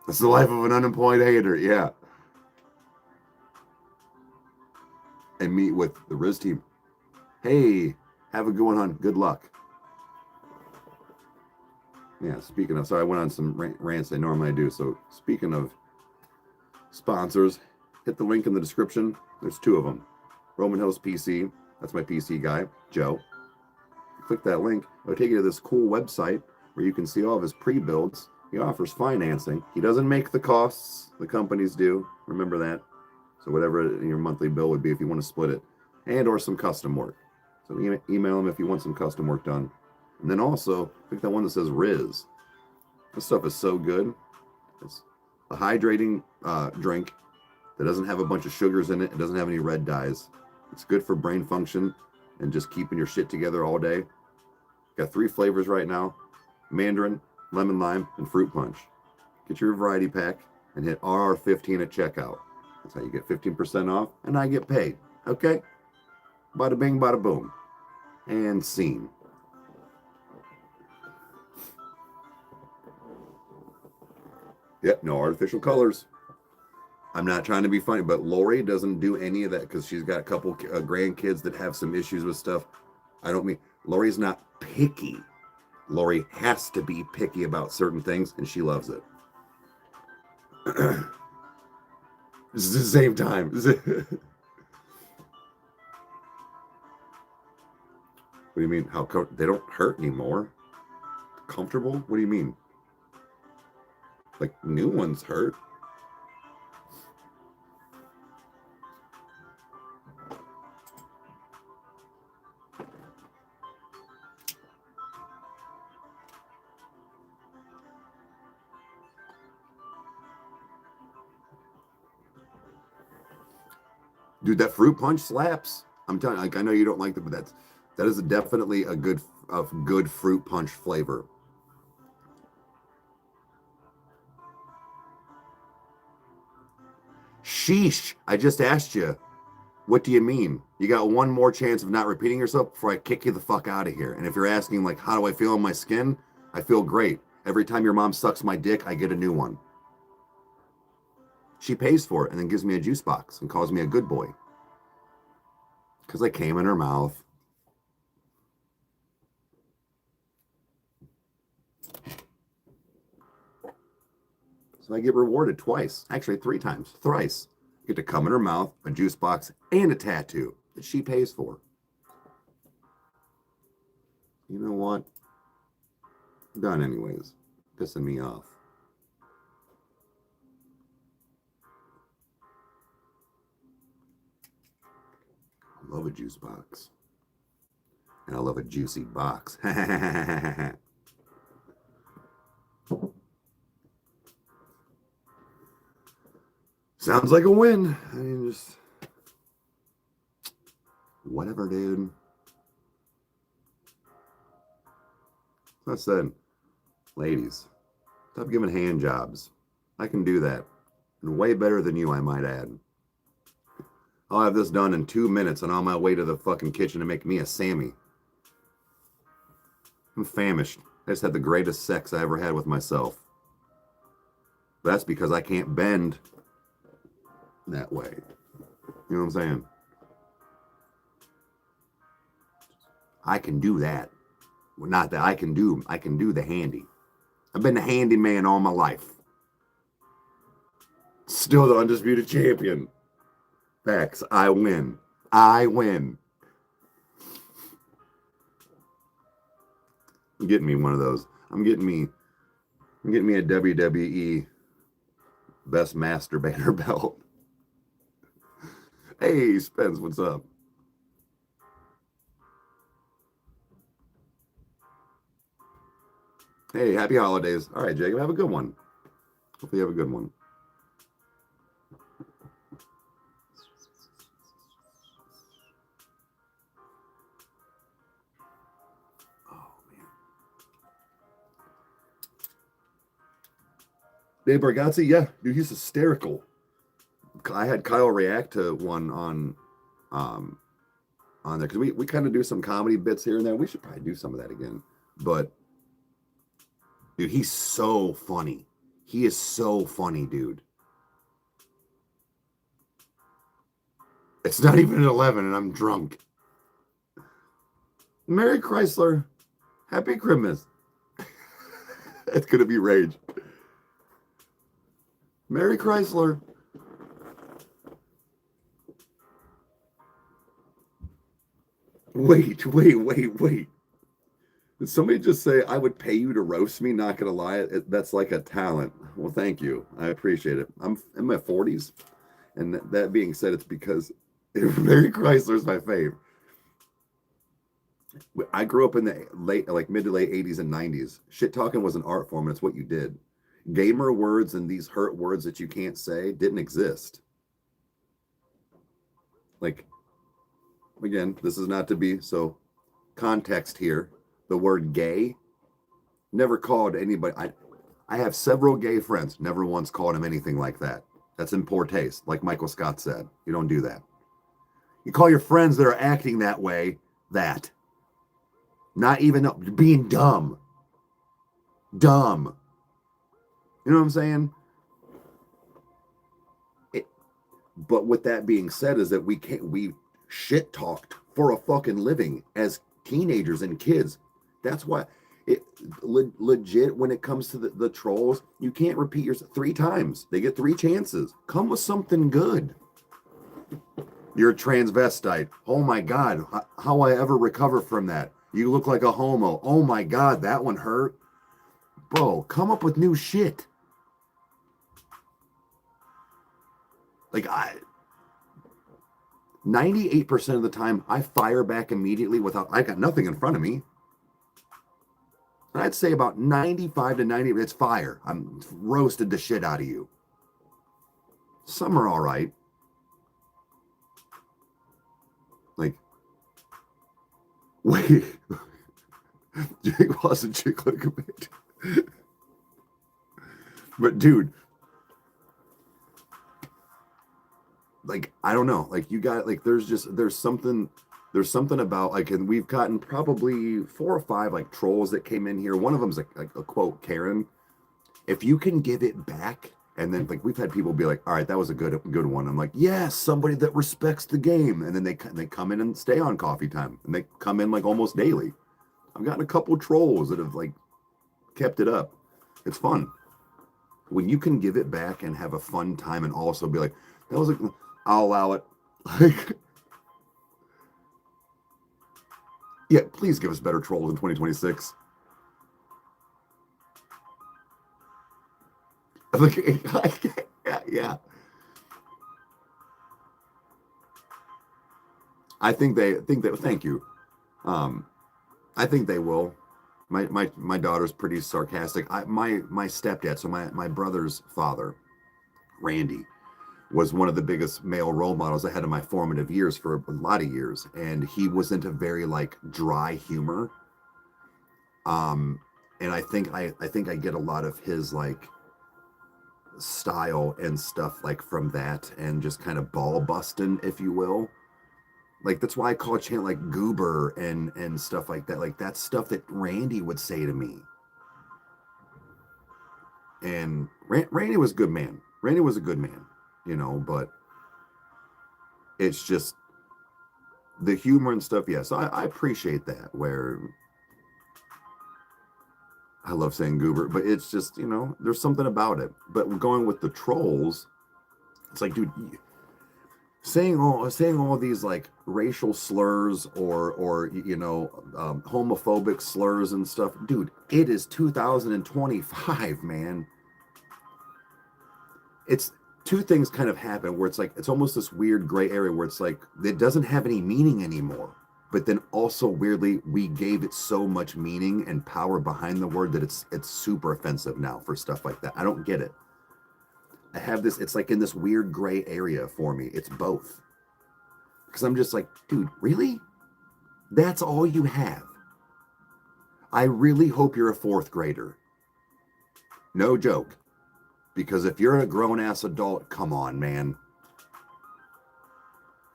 That's the life of an unemployed hater, yeah. And meet with the Riz team. Hey, have a good one, hon. Good luck. Yeah, speaking of, sorry, I went on some rants I normally do. So speaking of sponsors, hit the link in the description. There's 2 of them. Roman Hills PC, that's my PC guy, Joe. Click that link, it'll take you to this cool website where you can see all of his pre-builds. He offers financing. He doesn't make the costs, the companies do. Remember that. So whatever your monthly bill would be if you want to split it, and or some custom work. So email him if you want some custom work done. And then also click that one that says Riz. This stuff is so good. It's a hydrating drink that doesn't have a bunch of sugars in it. It doesn't have any red dyes. It's good for brain function. and just keeping your shit together all day, got 3 flavors right now: mandarin, lemon lime, and fruit punch. Get your variety pack and hit RR15 at checkout. That's how you get 15% off, and I get paid. Okay? Bada bing, bada boom. And scene. Yep, no artificial colors. I'm not trying to be funny, but Lori doesn't do any of that because she's got a couple grandkids that have some issues with stuff. I don't mean, Lori's not picky. Lori has to be picky about certain things, and she loves it. It's the same time. What do you mean? How they don't hurt anymore? Comfortable? What do you mean? Like new ones hurt? Dude, that fruit punch slaps. I'm telling you, like, I know you don't like it, but that is definitely a good fruit punch flavor. Sheesh, I just asked you, what do you mean? You got one more chance of not repeating yourself before I kick you the fuck out of here. And if you're asking, like, how do I feel on my skin? I feel great. Every time your mom sucks my dick, I get a new one. She pays for it and then gives me a juice box and calls me a good boy. Because I came in her mouth. So I get rewarded twice. Actually, 3 times. Thrice. I get to come in her mouth, a juice box, and a tattoo that she pays for. You know what? I'm done anyways. Pissing me off. I love a juice box. And I love a juicy box. Sounds like a win. I mean, just whatever, dude. I said, ladies, stop giving hand jobs. I can do that. And way better than you, I might add. I'll have this done in 2 minutes and on my way to the fucking kitchen to make me a Sammy. I'm famished. I just had the greatest sex I ever had with myself. But that's because I can't bend that way. You know what I'm saying? I can do that. Well, not that I can do the handy. I've been a handyman all my life. Still the undisputed champion. Facts. I win. I win. I'm getting me one of those. I'm getting me a WWE Best Masturbator belt. Hey, Spence, what's up? Hey, happy holidays. All right, Jacob, have a good one. Hopefully you have a good one. Oh, man. Dave Bargazzi, yeah, dude, he's hysterical. I had Kyle react to one on there because we kind of do some comedy bits here and there. We should probably do some of that again. But dude, he's so funny. He is so funny, dude. It's not even 11 and I'm drunk. Merry Chrysler. Happy Christmas. It's going to be rage. Merry Chrysler. Wait. Did somebody just say, I would pay you to roast me? Not going to lie. That's like a talent. Well, thank you. I appreciate it. I'm in my 40s. And that being said, it's because Mary Chrysler's my fave. I grew up in the mid to late 80s and 90s. Shit talking was an art form. And it's what you did. Gamer words and these hurt words that you can't say didn't exist. Like, again, this is not to be so context here. The word gay, never called anybody. I have several gay friends, never once called him anything like that. That's in poor taste. Like Michael Scott said, you don't do that. You call your friends that are acting that way that. Not even being dumb. Dumb. You know what I'm saying? But with that being said, is that we shit talked for a fucking living as teenagers and kids. That's why legit when it comes to the trolls, you can't repeat yourself 3 times. They get 3 chances. Come with something good. You're a transvestite. Oh my God, how I ever recover from that? You look like a homo. Oh my God, that one hurt. Bro, come up with new shit. Like 98% of the time, I fire back immediately I got nothing in front of me. And I'd say about 95 to 90, it's fire. I'm roasted the shit out of you. Some are all right. Like, wait. Jake wasn't chick like a bitch. But dude, like, I don't know. Like, you got, like, there's something about, like, and we've gotten probably 4 or 5 like trolls that came in here. One of them's like a quote, Karen. If you can give it back, and then like we've had people be like, all right, that was a good one. I'm like, yes, somebody that respects the game, and then they come in and stay on coffee time, and they come in like almost daily. I've gotten a couple trolls that have like kept it up. It's fun when you can give it back and have a fun time, and also be like, that was like, I'll allow it. Like, yeah, please give us better trolls in 2026. Like, yeah. I think that. Thank you. I think they will. My daughter's pretty sarcastic. My stepdad, so my brother's father, Randy, was one of the biggest male role models I had in my formative years for a lot of years, and he was into very like dry humor. And I think I get a lot of his like style and stuff like from that, and just kind of ball busting, if you will. Like, that's why I call Chant like goober and stuff like that. Like, that's stuff that Randy would say to me. And Randy was a good man. Randy was a good man, you know, but it's just the humor and stuff. Yeah, so I appreciate that, where I love saying goober, but it's just, you know, there's something about it. But going with the trolls, it's like, dude, saying all these like racial slurs or you know, homophobic slurs and stuff, dude, it is 2025, man. It's 2 things kind of happen where it's like, it's almost this weird gray area where it's like it doesn't have any meaning anymore, but then also weirdly we gave it so much meaning and power behind the word that it's super offensive now for stuff like that. I don't get it. I have this, it's like in this weird gray area for me. It's both. Because I'm just like, dude, really? That's all you have? I really hope you're a 4th grader. No joke. Because if you're a grown-ass adult, come on, man.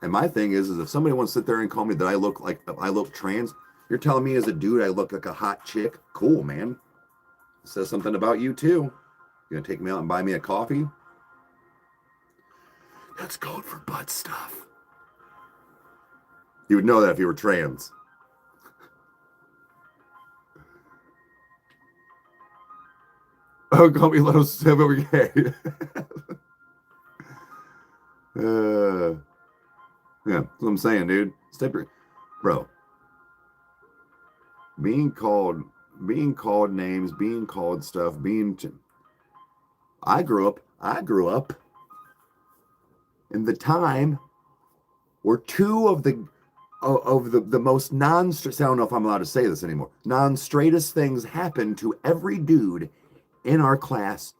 And my thing is if somebody wants to sit there and call me that I look trans, you're telling me as a dude I look like a hot chick? Cool, man. It says something about you, too. You gonna take me out and buy me a coffee? That's code for butt stuff. You would know that if you were trans. Oh, call me little sim over gay. Yeah, that's what I'm saying, dude. Bro. Being called names, being called stuff, I grew up in the time where 2 of the most I don't know if I'm allowed to say this anymore, non-straightest things happened to every dude in our class,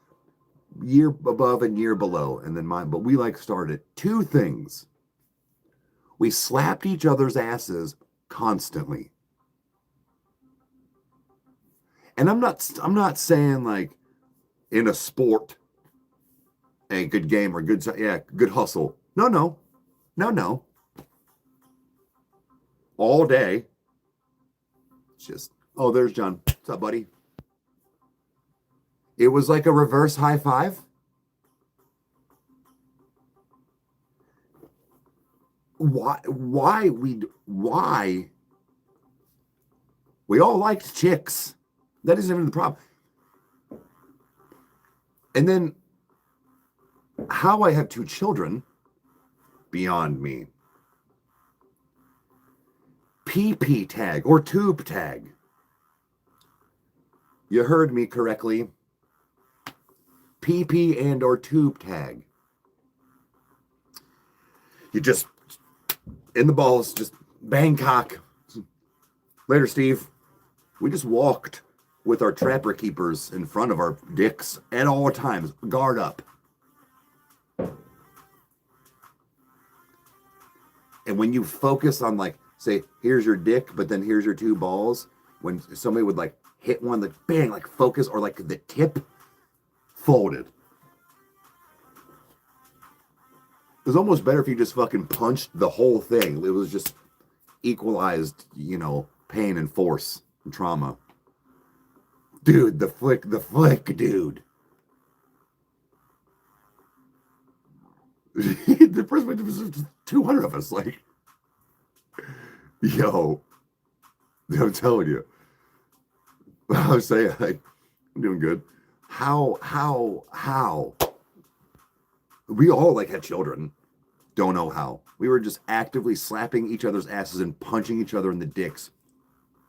year above and year below, and then mine. But we like started 2 things. We slapped each other's asses constantly. And I'm not saying like in a sport, a good game or good hustle. No. All day. It's just, oh, there's John. What's up, buddy? It was like a reverse high five. Why we all liked chicks. That isn't even the problem. And then how I have 2 children beyond me. PP tag or tube tag. You heard me correctly. PP and or tube tag. You just in the balls, just Bangkok. Later, Steve. We just walked with our trapper keepers in front of our dicks at all times. Guard up. And when you focus on like, say, here's your dick, but then here's your 2 balls, when somebody would like hit one, like bang, like focus, or like the tip folded. It was almost better if you just fucking punched the whole thing. It was just equalized, pain and force and trauma. Dude, the flick, dude. The first one was 200 of us, like, yo, I'm telling you. I was saying, like, I'm doing good. How? We all, like, had children. Don't know how. We were just actively slapping each other's asses and punching each other in the dicks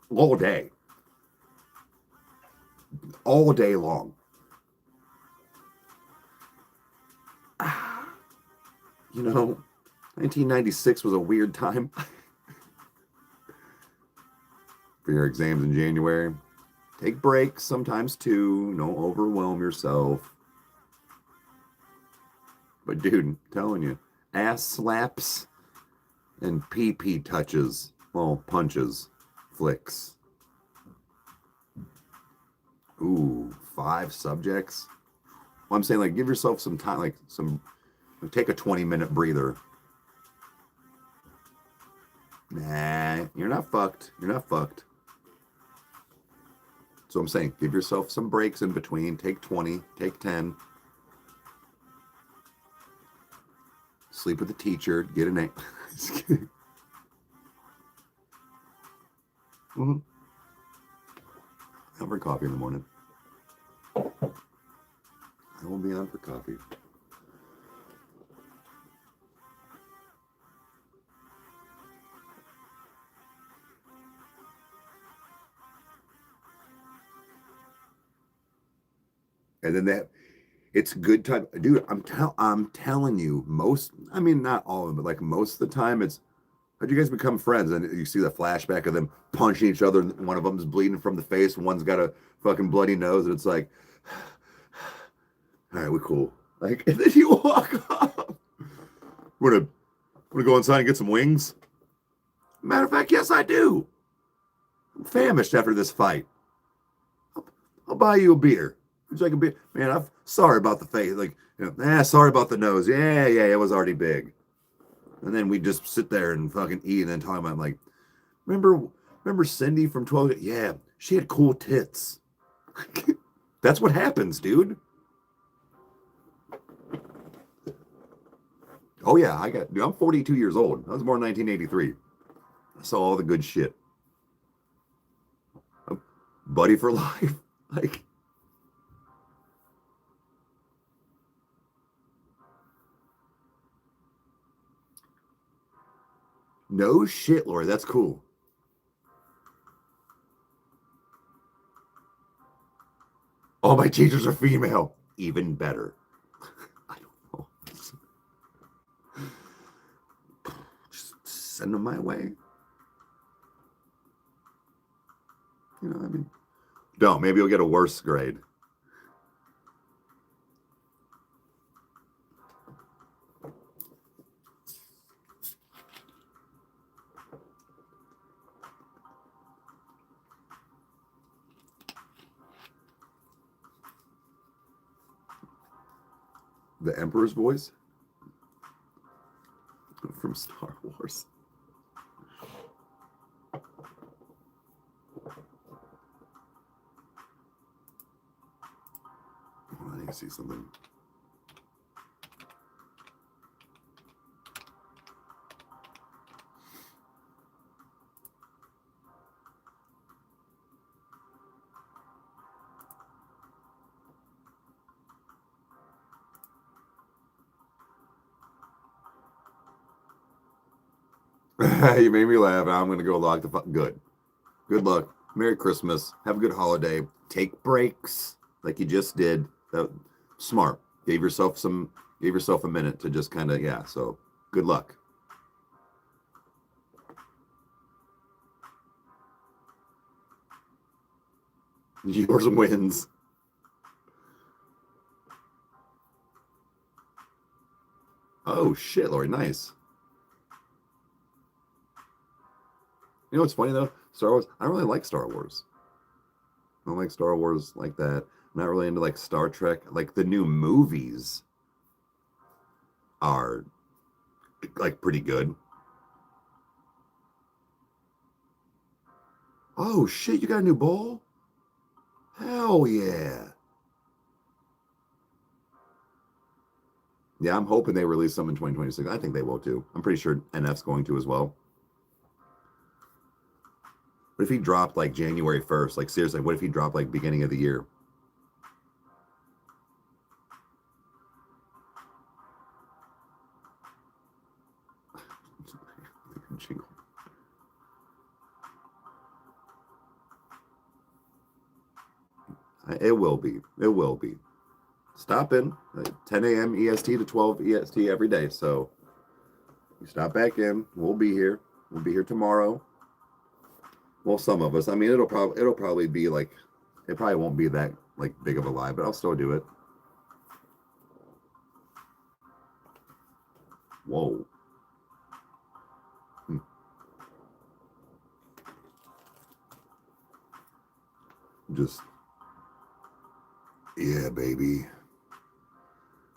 all day. All day long. 1996 was a weird time. For your exams in January. Take breaks sometimes too. Don't overwhelm yourself. But dude, I'm telling you, ass slaps and pee touches. Well, punches. Flicks. Ooh, 5 subjects. Well, I'm saying, like, give yourself some time, like, take a 20-minute breather. Nah, you're not fucked. You're not fucked. So I'm saying, give yourself some breaks in between. Take 20, take 10. Sleep with the teacher, get an A. Mm-hmm. Have for coffee in the morning. I will be on for coffee. And then it's good time, dude. I'm telling you, not all of them, but like most of the time, it's how'd you guys become friends? And you see the flashback of them punching each other. And one of them's bleeding from the face, and one's got a fucking bloody nose, and it's like, all right, we're cool. Like, and then you walk off. We're gonna go inside and get some wings. Matter of fact, yes, I do. I'm famished after this fight. I'll buy you a beer. Would you like a beer? Man, I'm sorry about the face. Like, sorry about the nose. Yeah, it was already big. And then we just sit there and fucking eat and then talk about, like, remember Cindy from 12? Yeah, she had cool tits. That's what happens, dude. Oh yeah, I'm 42 years old. I was born in 1983. I saw all the good shit. Buddy for life. Like, no shit, Lori. That's cool. All my teachers are female. Even better. I don't know. Just send them my way. Don't. Maybe you'll get a worse grade. The Emperor's voice from Star Wars. Oh, I need to see something. You made me laugh. I'm going to go log the good. Good luck. Merry Christmas. Have a good holiday. Take breaks like you just did. That smart. Gave yourself a minute to just kind of, yeah. So good luck. Yours wins. Oh shit, Lori, nice. You know what's funny though? Star Wars, I don't really like Star Wars. I don't like Star Wars like that. I'm not really into like Star Trek. Like the new movies are like pretty good. Oh shit, you got a new bowl? Hell yeah. Yeah, I'm hoping they release some in 2026. I think they will too. I'm pretty sure NF's going to as well. What if he dropped like January 1st? Like seriously, what if he dropped like beginning of the year? Jingle. It will be. It will be. Stop in 10 a.m. EST to 12 EST every day. So you stop back in. We'll be here. We'll be here tomorrow. Well, some of us. I mean, it'll probably be like, it probably won't be that like big of a live, but I'll still do it. Whoa. Just, yeah, baby.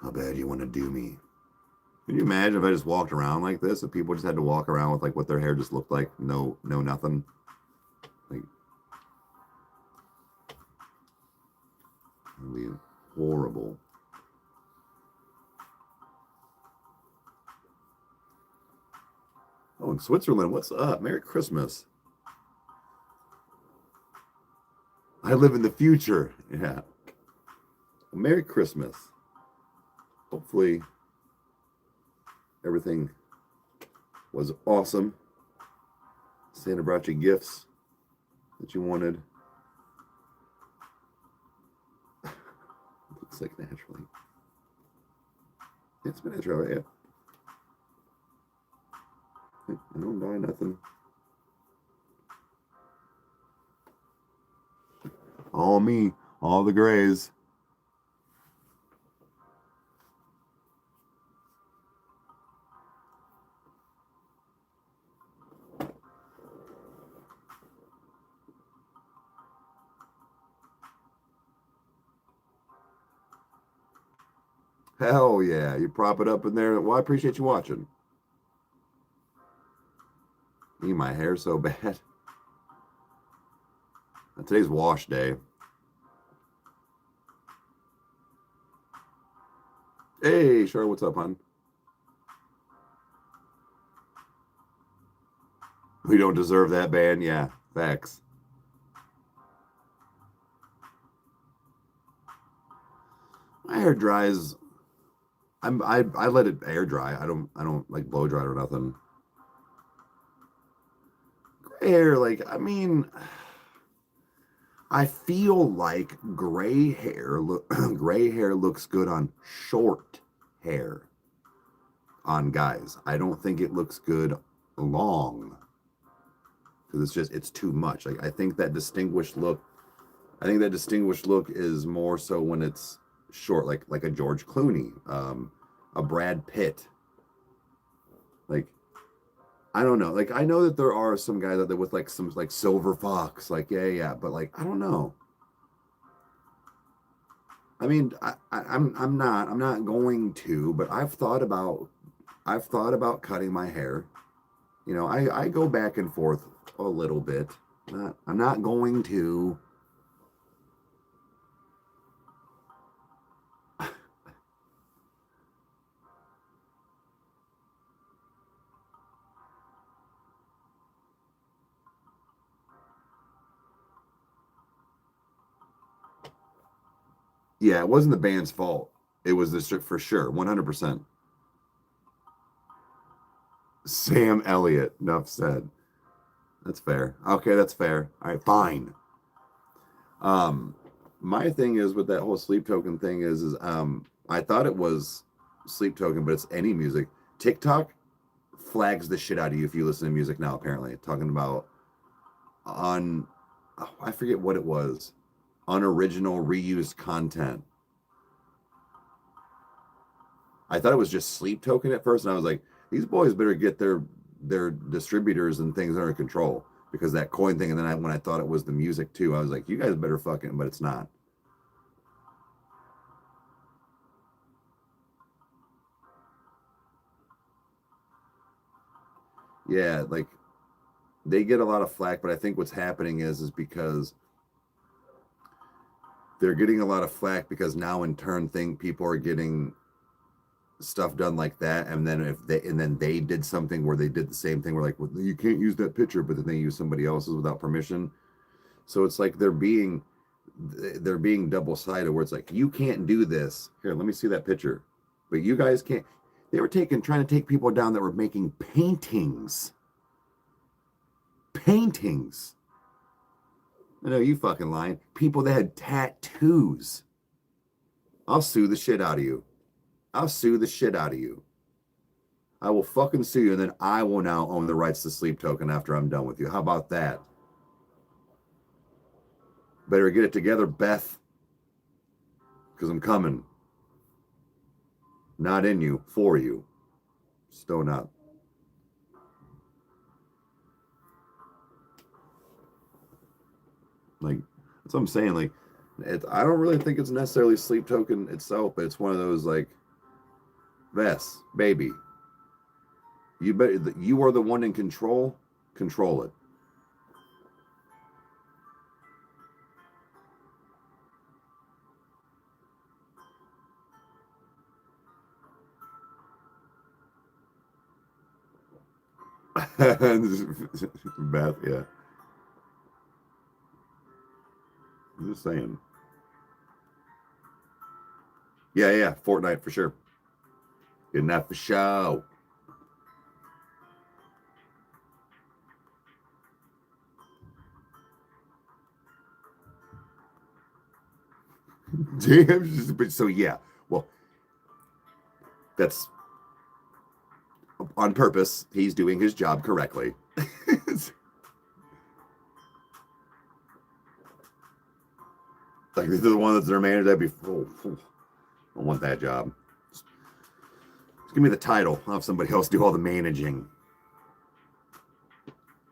How bad you want to do me? Can you imagine if I just walked around like this? If people just had to walk around with like what their hair just looked like? No, nothing. Like, it'd be horrible. Oh, in Switzerland, what's up? Merry Christmas. I live in the future. Yeah. Merry Christmas. Hopefully everything was awesome. Santa brought you gifts that you wanted. Looks like naturally. It's been natural, yeah. I don't buy nothing. All me, all the grays. Hell yeah, you prop it up in there. Well, I appreciate you watching. My hair's so bad. Today's wash day. Hey, Char, what's up, hon? We don't deserve that ban. Yeah, facts. My hair dries. I let it air dry. I don't like blow dry or nothing. Gray hair, like, I mean, I feel like gray hair gray hair looks good on short hair on guys. I don't think it looks good long because it's too much. Like I think that distinguished look is more so when it's short, like a George Clooney, a Brad Pitt. Like I don't know. Like I know that there are some guys out there with like some like silver fox, like yeah, but like I don't know. I mean, I'm not going to, but I've thought about cutting my hair. You know, I go back and forth a little bit. I'm not going to. Yeah, it wasn't the band's fault. It was the for sure, 100%. Sam Elliott, enough said. That's fair. Okay, that's fair. All right, fine. Um, my thing is with that whole sleep token thing is I thought it was sleep token, but it's any music. TikTok flags the shit out of you if you listen to music now. Apparently, talking about on, oh, I forget what it was, unoriginal reused content. I thought it was just sleep token at first, and I was like, these boys better get their distributors and things under control because that coin thing. And then when I thought it was the music too, I was like, you guys better fucking, but it's not. Yeah, like they get a lot of flack, but I think what's happening is because they're getting a lot of flack because now in turn think people are getting stuff done like that, and then they did something where they did the same thing where like, well, you can't use that picture, but then they use somebody else's without permission. So it's like they're being double-sided where it's like, you can't do this. Here, let me see that picture. But you guys can't. They were trying to take people down that were making paintings. Paintings. I know you fucking lying. People that had tattoos. I'll sue the shit out of you. I'll sue the shit out of you. I will fucking sue you, and then I will now own the rights to Sleep Token after I'm done with you. How about that? Better get it together, Beth. Because I'm coming. Not in you, for you. Stone up. Like, that's what I'm saying. Like, I don't really think it's necessarily Sleep Token itself, but it's one of those, like, Vess, baby. You are the one in control. Control it. Beth, yeah. I'm just saying. Yeah, yeah, Fortnite for sure. Good enough for show. Damn. So yeah, well, that's on purpose. He's doing his job correctly. Like this is the one that's their manager. That'd be. I want that job. Just give me the title. I'll have somebody else do all the managing.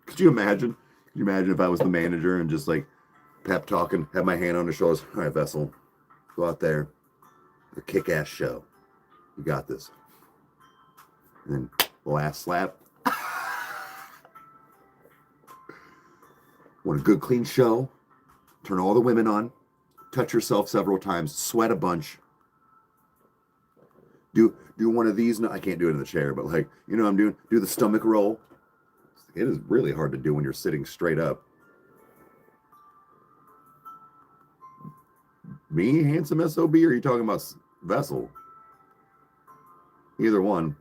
Could you imagine? Could you imagine if I was the manager and just like pep talking, have my hand on his shoulders. All right, Vessel, go out there, a kick-ass show. You got this. And then last slap. Want a good, clean show? Turn all the women on. Touch yourself several times. Sweat a bunch. Do one of these. No, I can't do it in the chair, but like, you know what I'm doing? Do the stomach roll. It is really hard to do when you're sitting straight up. Me, handsome SOB, or are you talking about Vessel? Either one.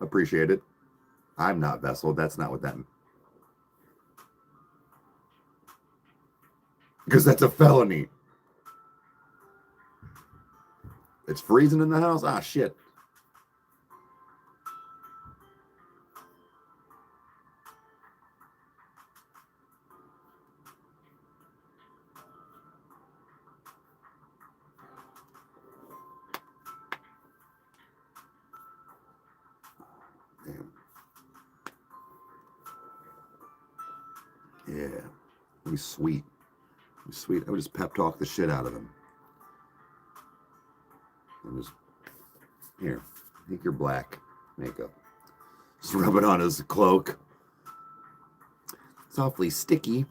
Appreciate it. I'm not Vessel. That's not what that means. Because that's a felony. It's freezing in the house? Ah, shit. Damn. Yeah. He's sweet. He's sweet. I would just pep talk the shit out of him. And just, here, I think you're black makeup. Just rub it on his cloak. It's awfully sticky.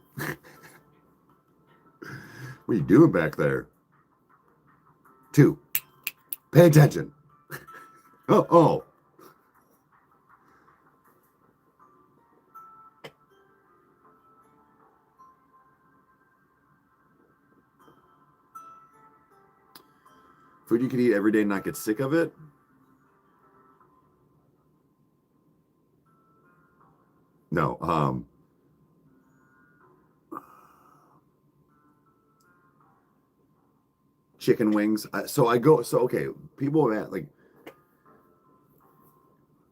What are you doing back there? 2, pay attention. Oh. Food you could eat every day and not get sick of it? No. Chicken wings. Okay, people have like,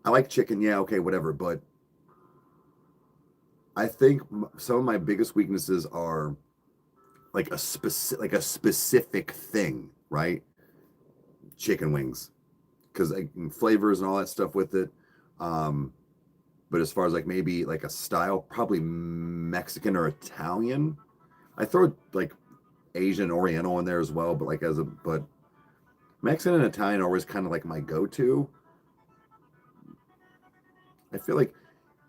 I like chicken, yeah, okay, whatever, but I think some of my biggest weaknesses are like a specific thing, right? Chicken wings, because like flavors and all that stuff with it. But as far as like maybe like a style, probably Mexican or Italian. I throw like Asian Oriental in there as well, but but Mexican and Italian are always kind of like my go-to. I feel like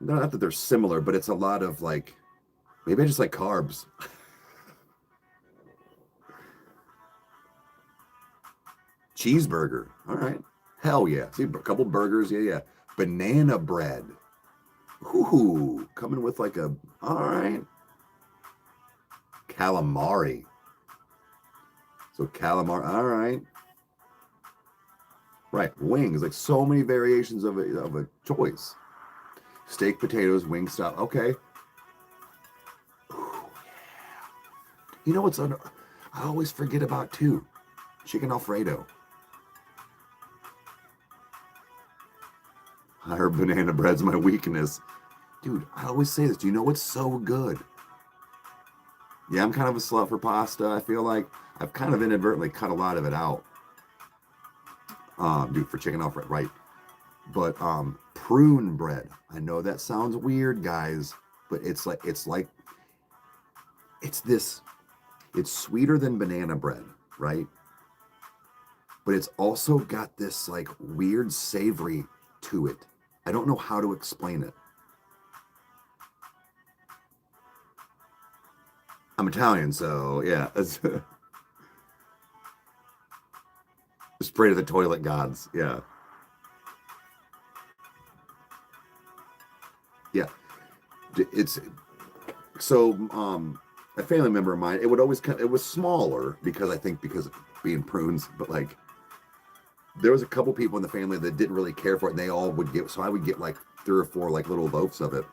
not that they're similar, but it's a lot of like, maybe I just like carbs. Cheeseburger. All right. Hell yeah. See, a couple burgers. Yeah. Banana bread. Ooh, coming with like all right. Calamari. So calamari. All right. Right. Wings. Like so many variations of a choice. Steak, potatoes, wing stop. Okay. Ooh, yeah. You know what's I always forget about too? Chicken Alfredo. I heard banana bread's my weakness. Dude, I always say this. Do you know what's so good? Yeah, I'm kind of a slut for pasta. I feel like I've kind of inadvertently cut a lot of it out. Dude, for chicken Alfredo, right? But prune bread. I know that sounds weird, guys, but it's sweeter than banana bread, right? But it's also got this like weird savory to it. I don't know how to explain it. I'm Italian, so yeah. Just pray to the toilet gods. Yeah. Yeah. It's so a family member of mine, it was smaller because of being prunes, but like there was a couple people in the family that didn't really care for it, and they all would get, so I would get like 3 or 4 like little loaves of it.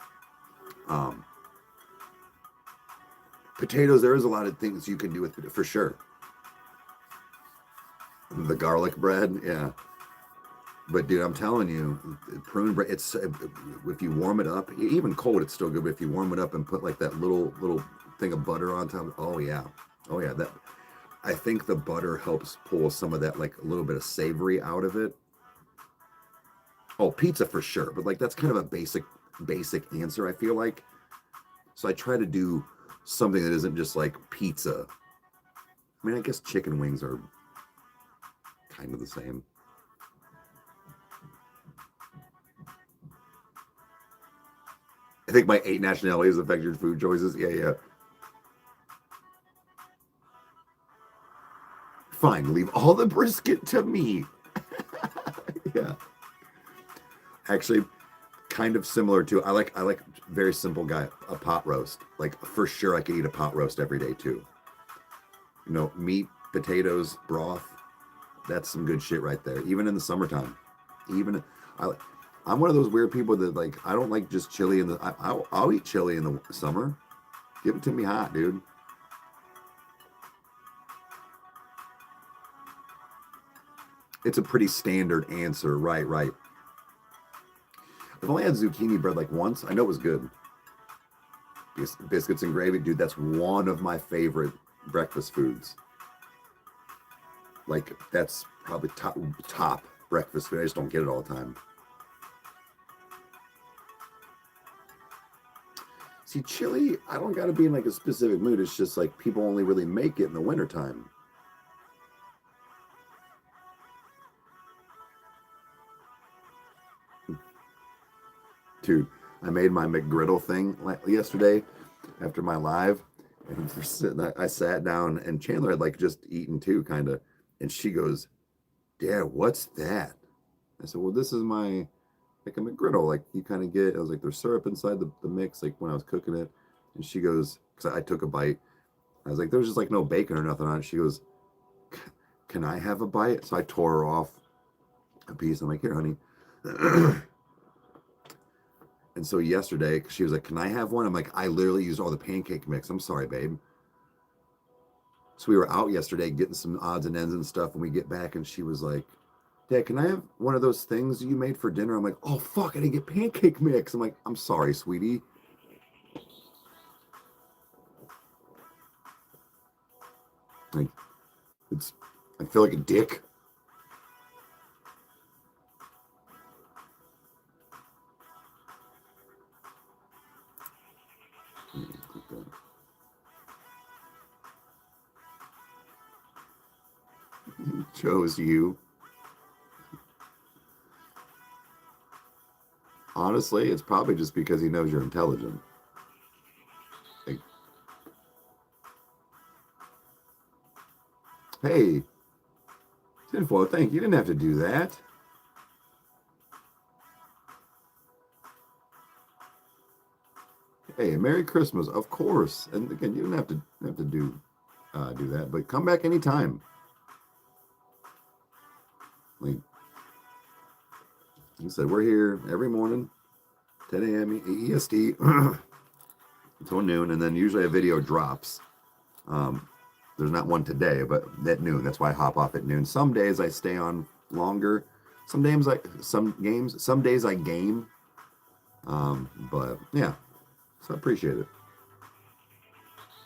Potatoes, there is a lot of things you can do with it for sure. The garlic bread, yeah. But dude, I'm telling you, prune bread, it's if you warm it up, even cold, it's still good. But if you warm it up and put like that little thing of butter on top, oh yeah, that I think the butter helps pull some of that like a little bit of savory out of it. Oh, pizza for sure, but like that's kind of a basic answer, I feel like. So I try to do something that isn't just like pizza. I mean, I guess chicken wings are kind of the same. I think my 8 nationalities affect your food choices. Yeah. Fine, leave all the brisket to me. Yeah. Actually, kind of similar to I like very simple guy, a pot roast. Like for sure I could eat a pot roast every day too. You know, meat, potatoes, broth. That's some good shit right there. Even in the summertime. I'm one of those weird people that like I don't like just chili in the I'll eat chili in the summer. Give it to me hot, dude. It's a pretty standard answer, right? I've only had zucchini bread like once. I know it was good. Biscuits and gravy, dude, that's one of my favorite breakfast foods. Like, that's probably top breakfast food. I just don't get it all the time. See, chili, I don't got to be in like a specific mood. It's just like people only really make it in the wintertime. Dude, I made my McGriddle thing yesterday after my live, and I sat down, and Chandler had like just eaten too, kind of, and she goes, "Dad, what's that?" I said, "Well, this is my like a McGriddle, like you kind of get." I was like, "There's syrup inside the mix, like when I was cooking it," and she goes, because I took a bite. I was like, "There's just like no bacon or nothing on it." She goes, "Can I have a bite?" So I tore her off a piece. I'm like, "Here, honey." And so yesterday, she was like, "Can I have one?" I'm like, "I literally used all the pancake mix. I'm sorry, babe." So we were out yesterday getting some odds and ends and stuff, and we get back, and she was like, "Dad, can I have one of those things you made for dinner?" I'm like, "Oh, fuck, I didn't get pancake mix." I'm like, "I'm sorry, sweetie." Like, it's, I feel like a dick. He chose you. Honestly, it's probably just because he knows you're intelligent. Like, hey, Tinfoil, thank you. You didn't have to do that. Hey, Merry Christmas, of course. And again, you don't have to do that, but come back anytime. Like you said, we're here every morning, 10 a.m. EST until noon, and then usually a video drops. There's not one today, but at noon. That's why I hop off at noon. Some days I stay on longer. Some days I game. But yeah, so I appreciate it.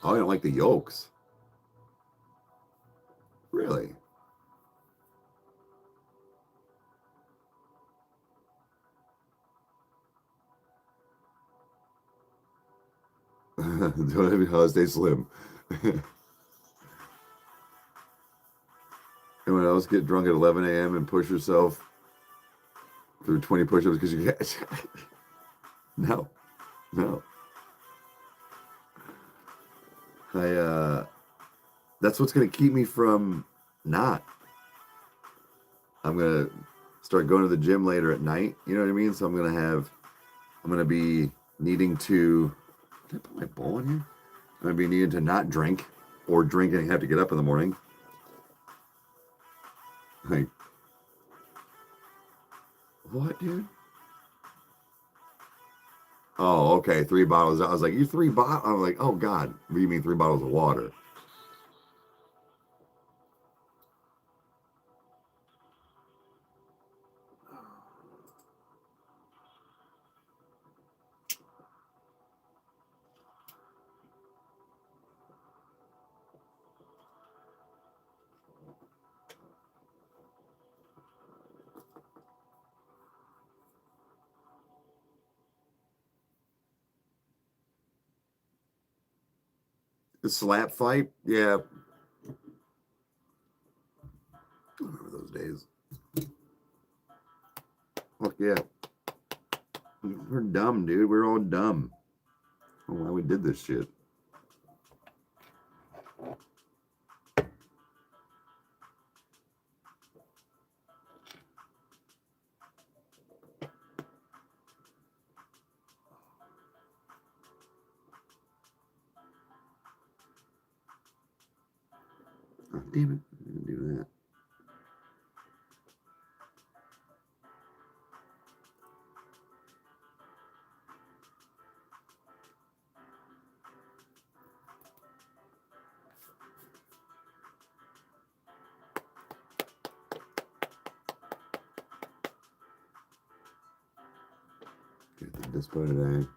Oh, I don't like the yolks. Really? Don't have how stay slim. Anyone else get drunk at 11 a.m. and push yourself through 20 push-ups because you get no, no. I that's what's gonna keep me from not. I'm gonna start going to the gym later at night. You know what I mean? So I'm gonna be needing to. Did I put my bowl in here? I'm gonna be needing to not drink or drink and have to get up in the morning. Like, what, dude? Oh, okay, 3 bottles. I was like, you 3 bottles? I was like, oh God, what do you mean 3 bottles of water? The slap fight? Yeah. I remember those days. Fuck yeah. We're dumb, dude. We're all dumb. Oh, why we did this shit. Oh, damn it. I didn't do that. Get the display today.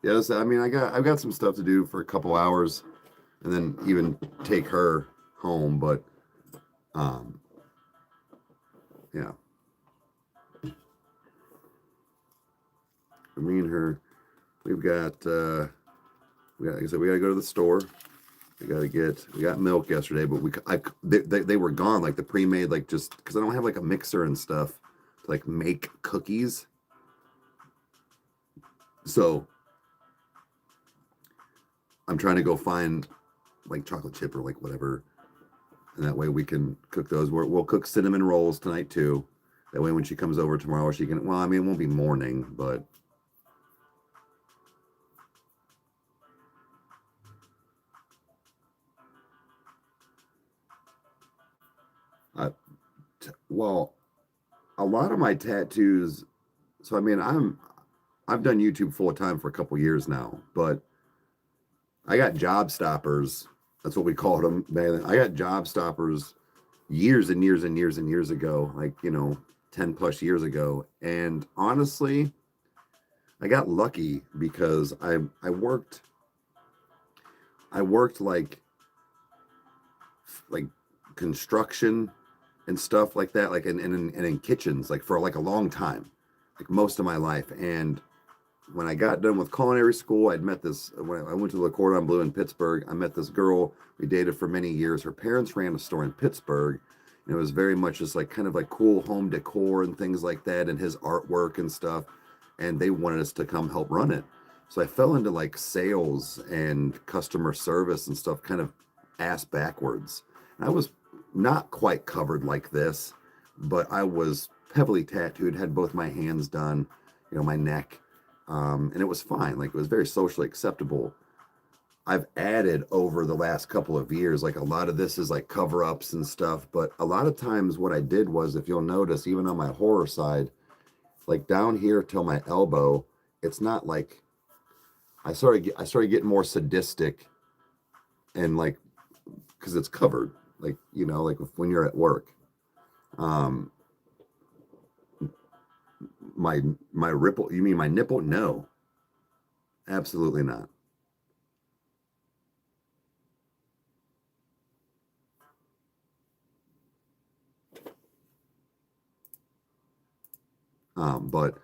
Yes, I mean I've got some stuff to do for a couple hours and then even take her home, but um yeah. For me and her, we've got like I said, we gotta go to the store. We got milk yesterday, but they were gone, like the pre-made, like just because I don't have like a mixer and stuff like make cookies. So I'm trying to go find like chocolate chip or like whatever, and that way we can cook those. We'll cook cinnamon rolls tonight too. That way when she comes over tomorrow, she can, well, I mean, it won't be morning, but well, a lot of my tattoos. So I mean, I've done YouTube full time for a couple years now, but I got job stoppers. That's what we called them. Man, I got job stoppers years and years and years and years ago, like, 10 plus years ago. And honestly, I got lucky because I worked like construction and stuff like that, like in kitchens, like for like a long time, like most of my life. And when I got done with culinary school, I'd met this, when I went to the Cordon Bleu in Pittsburgh, I met this girl. We dated for many years. Her parents ran a store in Pittsburgh, and it was very much just like kind of like cool home decor and things like that, and his artwork and stuff. And they wanted us to come help run it. So I fell into like sales and customer service and stuff kind of ass backwards. And I was not quite covered like this, but I was heavily tattooed, had both my hands done, my neck. And it was fine. Like, it was very socially acceptable. I've added over the last couple of years, like a lot of this is like cover-ups and stuff. But a lot of times what I did was, if you'll notice, even on my horror side, like down here till my elbow, it's not like I started getting more sadistic, and like, because it's covered, like, like when you're at work. My ripple, you mean my nipple? No, absolutely not. But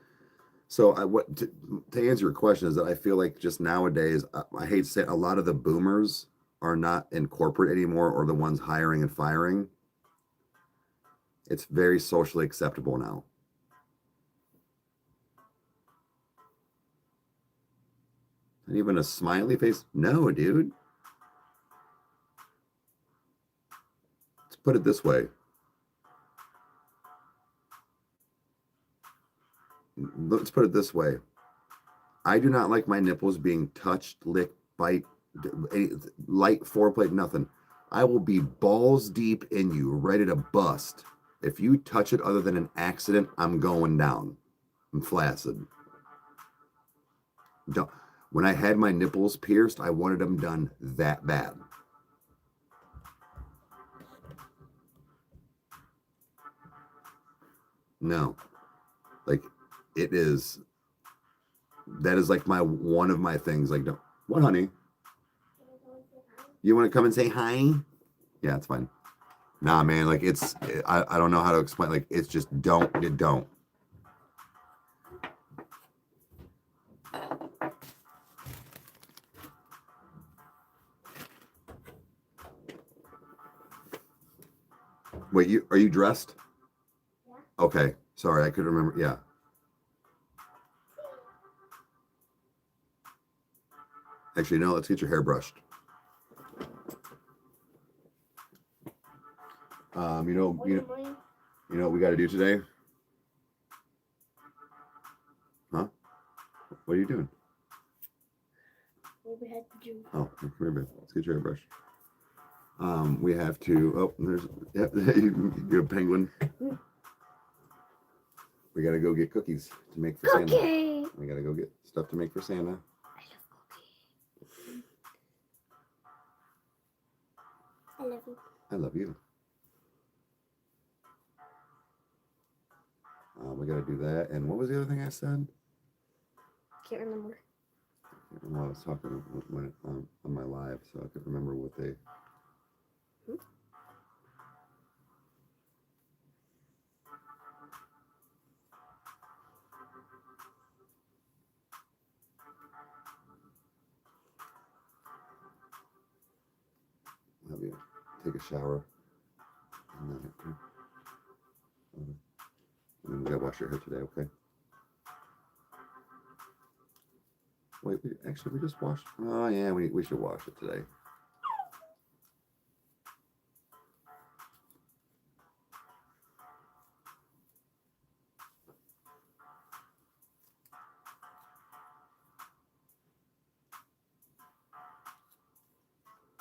so to answer your question is that I feel like just nowadays, I hate to say it, a lot of the boomers are not in corporate anymore, or the ones hiring and firing. It's very socially acceptable now. And even a smiley face? No, dude. Let's put it this way. Let's put it this way. I do not like my nipples being touched, licked, bite, light foreplay, nothing. I will be balls deep in you, ready to bust. If you touch it other than an accident, I'm going down. I'm flaccid. Don't. When I had my nipples pierced, I wanted them done that bad. No, like, it is. That is like one of my things. Like, don't. What, honey? You want to come and say hi? Yeah, it's fine. Nah, man. Like, it's. I don't know how to explain. Like, it's just don't. Wait, are you dressed? Yeah. Okay. Sorry, I couldn't remember. Yeah. Actually, no, let's get your hair brushed. You know what we got to do today? Huh? What are you doing? What we had to do. Oh, come here, babe. Let's get your hair brushed. We have to. Oh, there's. Yep, you're a penguin. We gotta go get cookies to make for Santa. We gotta go get stuff to make for Santa. I love you. I love you. We gotta do that. And what was the other thing I said? Can't remember. Well, I was talking on my live, so I could remember what they. Have you take a shower, and then we gotta wash wash your hair today, okay? Wait, actually, we just washed. Oh, yeah, we should wash it today.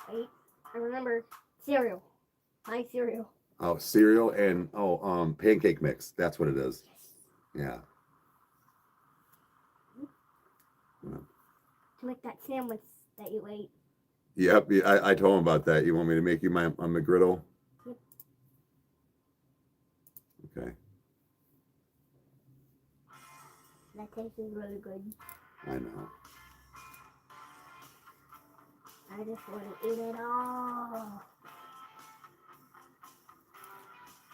Wait, I remember cereal. My cereal. Oh, cereal and pancake mix. That's what it is. Yeah. To make that sandwich that you ate. Yep. Yeah, I told him about that. You want me to make you my McGriddle? Yep. Okay. That tastes really good. I know. I just want to eat it all.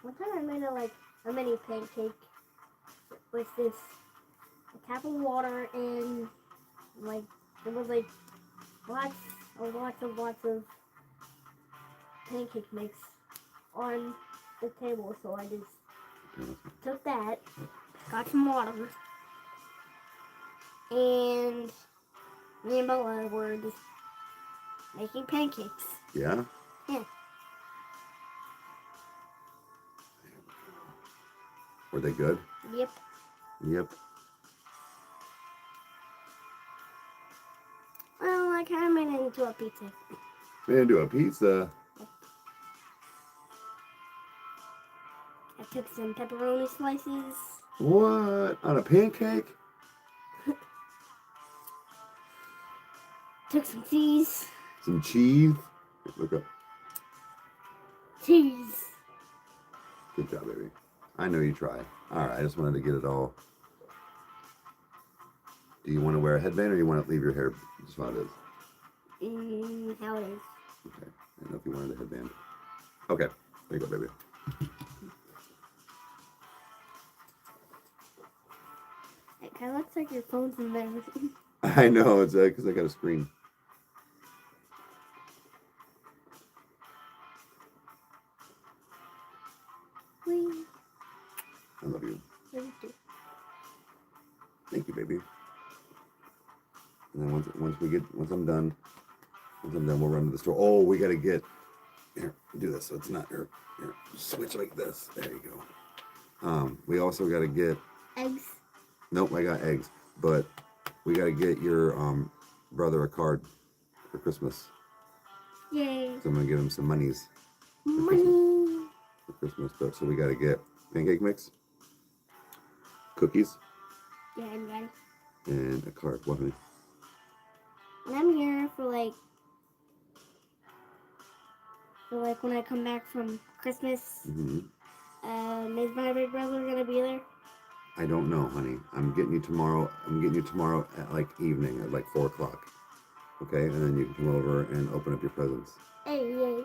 One time I made a mini pancake with this a tap of water and there was lots of pancake mix on the table, so I just took that, got some water, and me and Bella were just making pancakes. Yeah? Yeah. Were they good? Yep. Yep. Well, I kind of made it into a pizza. Made into a pizza. I took some pepperoni slices. What? On a pancake? Took some cheese. Some cheese? Look up. Cheese. Good job, baby. I know you try. All right, I just wanted to get it all. Do you want to wear a headband or do you want to leave your hair just how it is? How it is. Okay. I don't know if you wanted a headband. Okay. There you go, baby. It kind of looks like your phone's in there. I know, it's because I got a screen. Whee. I love you. Love you too. Thank you, baby. And then once I'm done, we'll run to the store. Oh, we gotta get here. Do this so it's not here. Switch like this. There you go. We also gotta get Eggs. Nope, I got eggs, but we gotta get your brother a card for Christmas. Yay. So I'm gonna give him some monies. Money. For Christmas, but so we gotta get pancake mix, cookies, Yeah, I'm ready. and a card. What, honey? And I'm here for when I come back from Christmas. Mm-hmm. Is my big brother gonna be there? I don't know, honey. I'm getting you tomorrow at like evening at like 4 o'clock. Okay, and then you can come over and open up your presents. Hey, yay.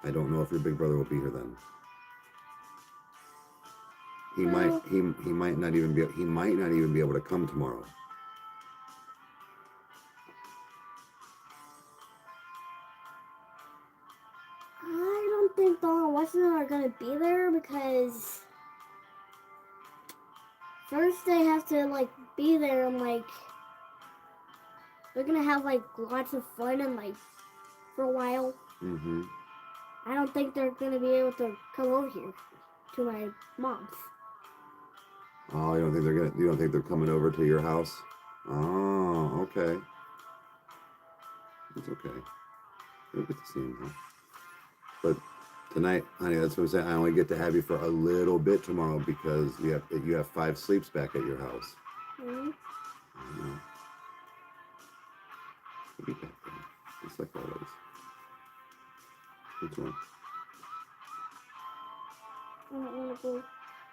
I don't know if your big brother will be here then. He might not even be able to come tomorrow. I don't think Dawn and Weston are gonna be there because first they have to be there and they're gonna have lots of fun and for a while. Mm-hmm. I don't think they're gonna be able to come over here to my mom's. Oh, you don't think they're coming over to your house? Oh, okay. It's okay. You'll get to see him, huh? But tonight, honey, that's what I'm saying. I only get to have you for a little bit tomorrow because you have 5 sleeps back at your house. Mm-hmm. I know. We'll be back then, just like always. What's wrong? I don't want to go.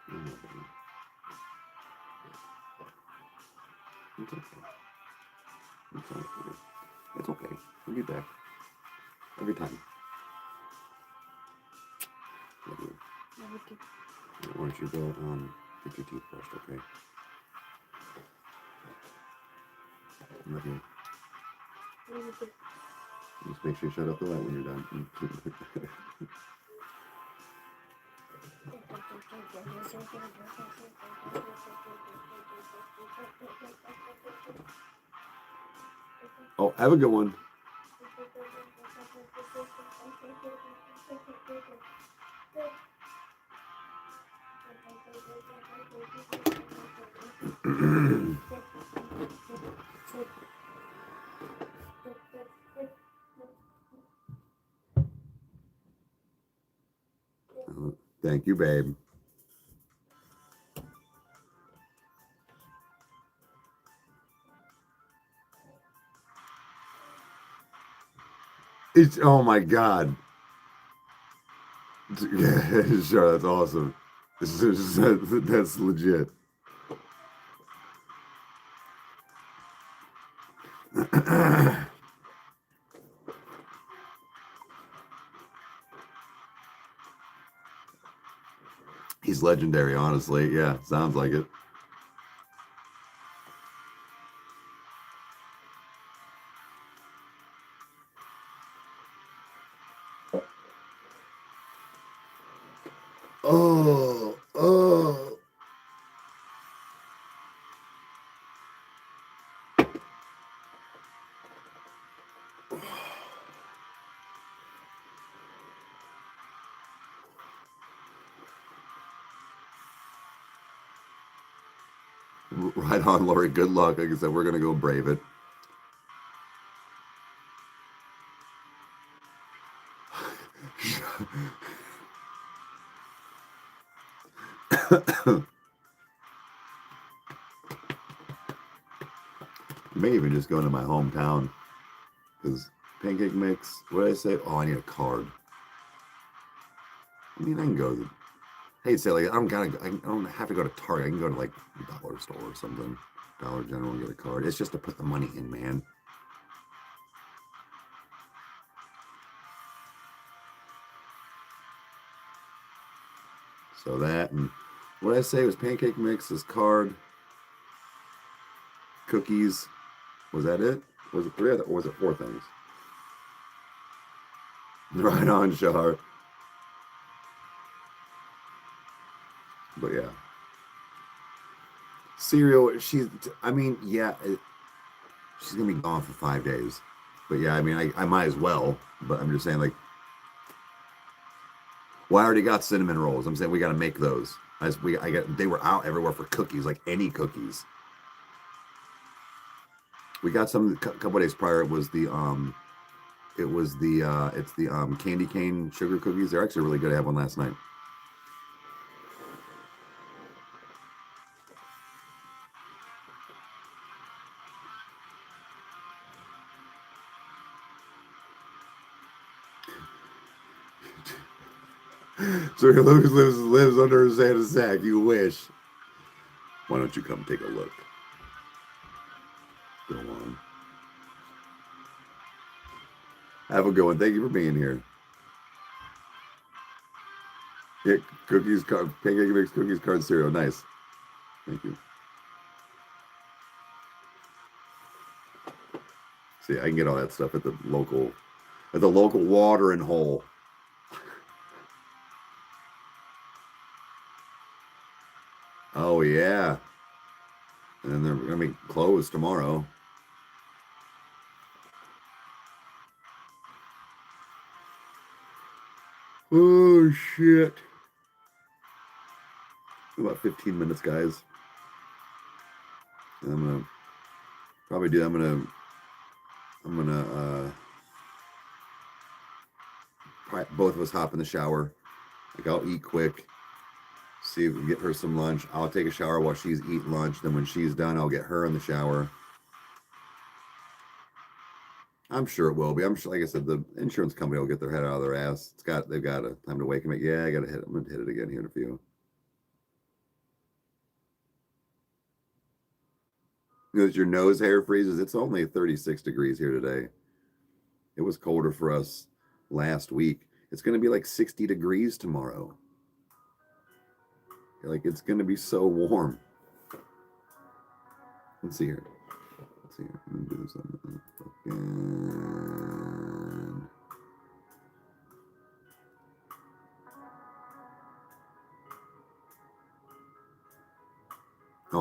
I know, baby. It's okay. It's all right, baby. It's okay. We'll be back. Every time. Love you. Love you. Why don't you go get your teeth brushed, okay? Love you. Love you too. Just make sure you shut off the light when you're done. Oh, have a good one. Thank you, babe. It's, oh my God. Yeah, sure, that's awesome. That's legit. He's legendary, honestly. Yeah, sounds like it. Oh, oh. Right on, Lori. Good luck. Like I said, we're going to go brave it. May even just go into my hometown because pancake mix. What did I say? Oh, I need a card. I mean, I can go. I hate to say, like, I don't have to go to Target. I can go to like a dollar store or something, Dollar General, and get a card. It's just to put the money in, man. So that, and what did I say was pancake mix, this card, cookies. Was that it? Was it 3 or was it 4 things? Right on, Shahar. But yeah. Cereal, I mean, yeah, she's going to be gone for 5 days. But yeah, I mean, I might as well. But I'm just saying, like, well, I already got cinnamon rolls. I'm saying we got to make those. They were out everywhere for cookies, like any cookies. We got some a couple days prior. It's the candy cane sugar cookies. They're actually really good. I had one last night. So he lives under a Santa sack. You wish. Why don't you come take a look? Go on. Have a good one. Thank you for being here. Yeah, cookies, pancake mix, cookies, card cereal. Nice. Thank you. See, I can get all that stuff at the local watering hole. Oh yeah. And then they're gonna be closed tomorrow. Oh shit. About 15 minutes, guys. And I'm gonna probably do. I'm gonna both of us hop in the shower. Like I'll eat quick. See if we can get her some lunch. I'll take a shower while she's eating lunch. Then when she's done, I'll get her in the shower. I'm sure it will be. I'm sure, like I said, the insurance company will get their head out of their ass. They've got a time to wake him up. Yeah, I gotta hit. I'm gonna hit it again here in a few. As your nose hair freezes, it's only 36 degrees here today. It was colder for us last week. It's going to be like 60 degrees tomorrow. Like, it's going to be so warm. Let's see here. Let's see here. I'm going to do this again.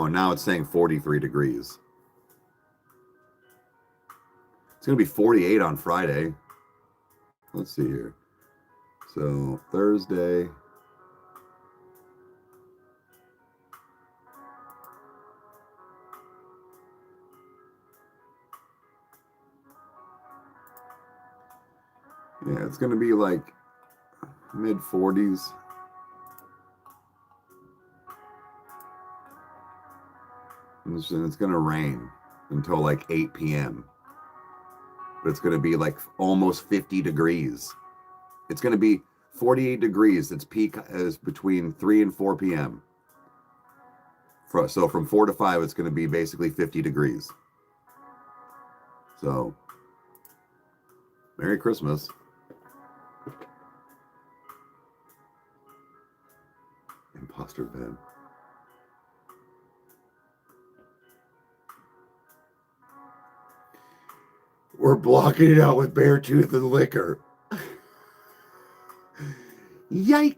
Oh, now it's saying 43 degrees. It's going to be 48 on Friday. Let's see here. So Thursday. Yeah, it's going to be like mid 40s. And it's going to rain until like 8 p.m. But it's going to be like almost 50 degrees. It's going to be 48 degrees. Its peak is between 3 and 4 p.m. So from 4 to 5, it's going to be basically 50 degrees. So, Merry Christmas. Imposter Ben. We're blocking it out with bear tooth and liquor. Yikesies.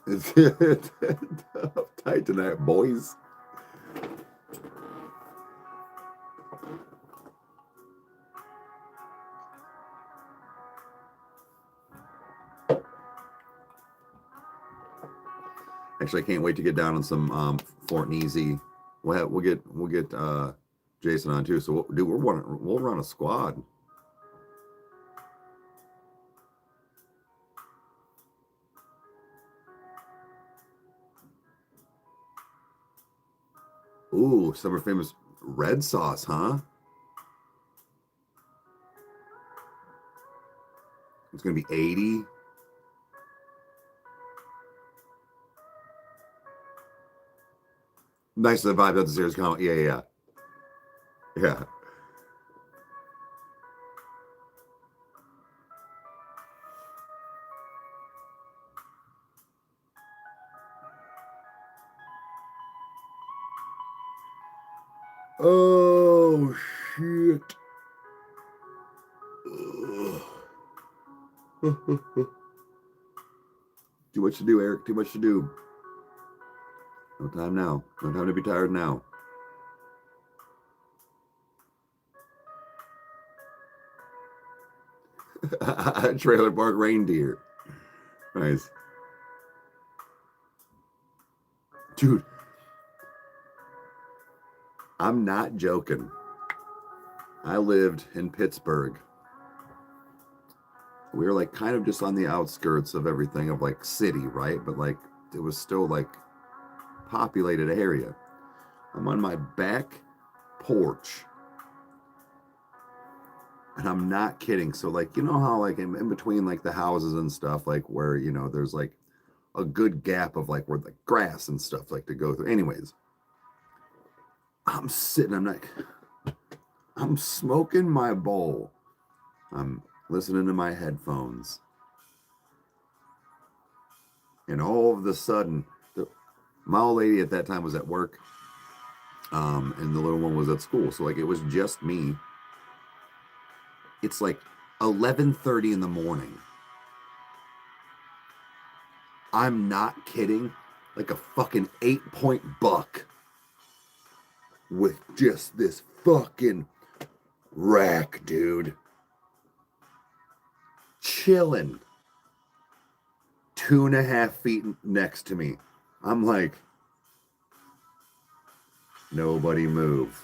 It's tight tonight, boys. Actually, I can't wait to get down on some Fort Neasy. We'll get Jason on too. So dude, we'll run a squad. Ooh, summer famous red sauce, huh? It's gonna be 80. Nice to the vibe of the series comment. Yeah. Oh shit. Too much to do, Eric. Too much to do. No time now. No time to be tired now. Trailer park reindeer. Nice. Dude, I'm not joking. I lived in Pittsburgh. We were like kind of just on the outskirts of everything of like city, right? But like it was still like populated area. I'm on my back porch. And I'm not kidding. So like, you know how like in between like the houses and stuff, like where, you know, there's like a good gap of like where the grass and stuff like to go through. Anyways, I'm sitting, I'm smoking my bowl. I'm listening to my headphones. And all of a sudden, my old lady at that time was at work. And the little one was at school. So like it was just me. It's like 11:30 in the morning. I'm not kidding. Like a fucking 8-point buck with just this fucking rack, dude. Chilling. 2.5 feet next to me. I'm like, nobody move.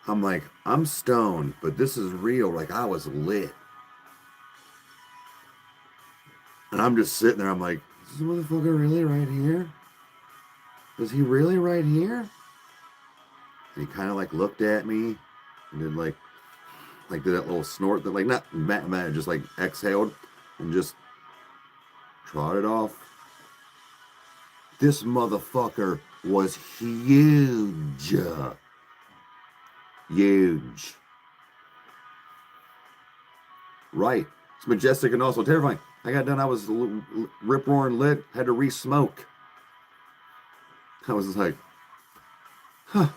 I'm like, I'm stoned, but this is real. Like I was lit. And I'm just sitting there. I'm like, is this motherfucker really right here? Is he really right here? And he kind of like looked at me and did like did that little snort that like not just like exhaled and just trotted off. This motherfucker was huge. Huge. Right. It's majestic and also terrifying. I got done. I was rip roaring lit. Had to re-smoke. I was just like, huh.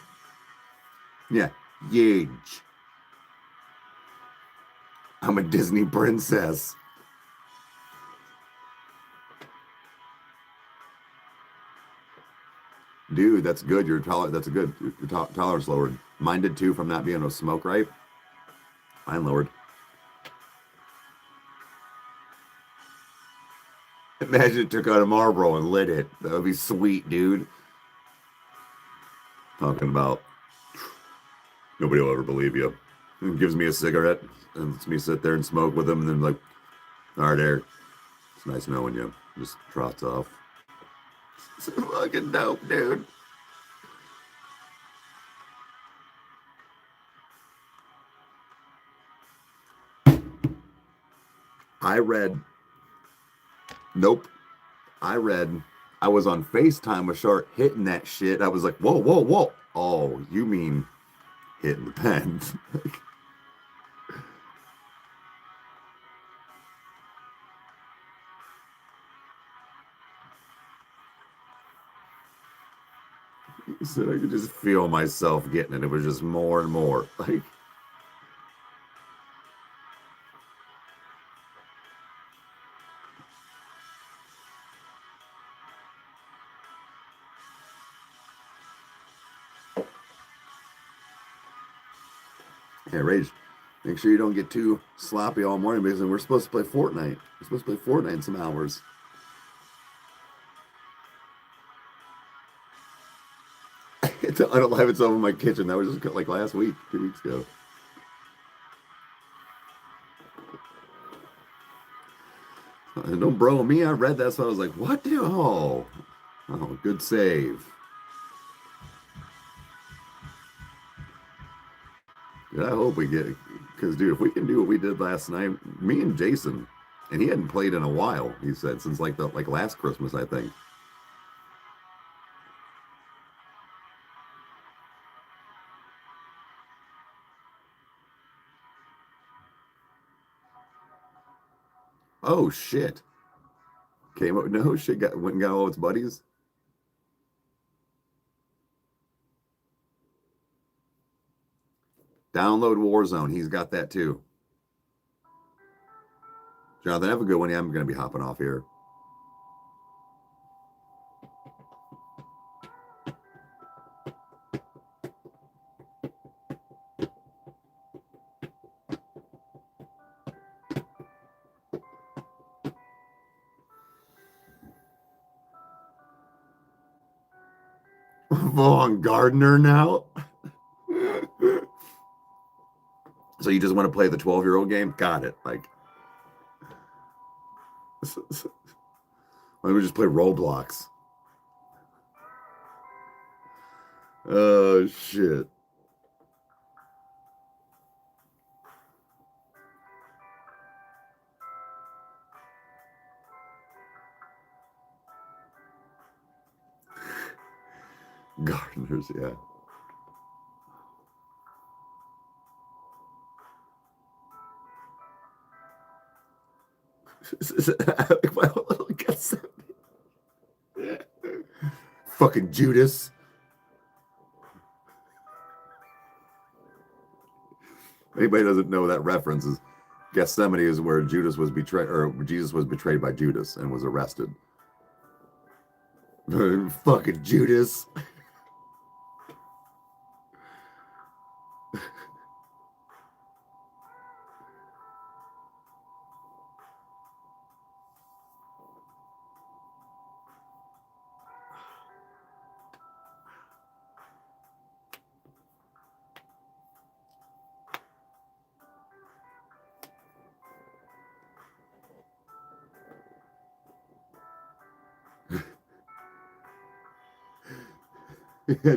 Yeah. Huge. I'm a Disney princess. Dude, that's good. That's a good. Your tolerance lowered. Mine did too from not being able to smoke right. Mine lowered. Imagine it took out a Marlboro and lit it. That would be sweet, dude. Talking about nobody will ever believe you. And gives me a cigarette and lets me sit there and smoke with him, and then like, all right, Eric, it's nice knowing you. Just trots off. It's fucking dope, dude. I read. Nope. I read. I was on FaceTime with Shark hitting that shit. I was like, whoa, whoa, whoa. Oh, you mean hitting the pen? He said I could just feel myself getting it. It was just more and more. Like, hey, Rage, make sure you don't get too sloppy all morning because we're supposed to play Fortnite. We're supposed to play Fortnite in some hours. I don't have it over in my kitchen. That was just like last week, 2 weeks ago. And don't bro me. I read that, so I was like, what? Oh, good save. Yeah, I hope we get it. Because, dude, if we can do what we did last night, me and Jason, and he hadn't played in a while, he said, since like last Christmas, I think. Oh, shit. Came up, no shit, went and got all its buddies. Download Warzone. He's got that too. Jonathan, have a good one. Yeah, I'm going to be hopping off here. Vaughn Gardner now. So you just want to play the 12-year-old game? Got it. Like, why don't we just play Roblox? Oh, shit. Gardeners, yeah. Fucking Judas. Anybody doesn't know that reference is Gethsemane is where Judas was betrayed, or Jesus was betrayed by Judas and was arrested. Fucking Judas.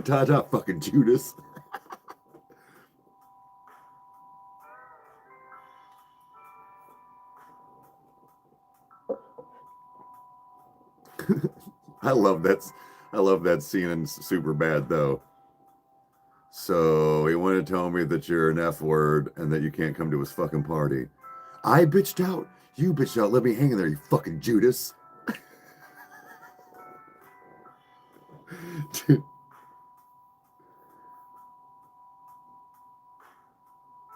Ta-ta, fucking Judas. I love that. I love that scene in Super Bad though. So he wanted to tell me that you're an F word and that you can't come to his fucking party. I bitched out. You bitched out. Let me hang in there, you fucking Judas.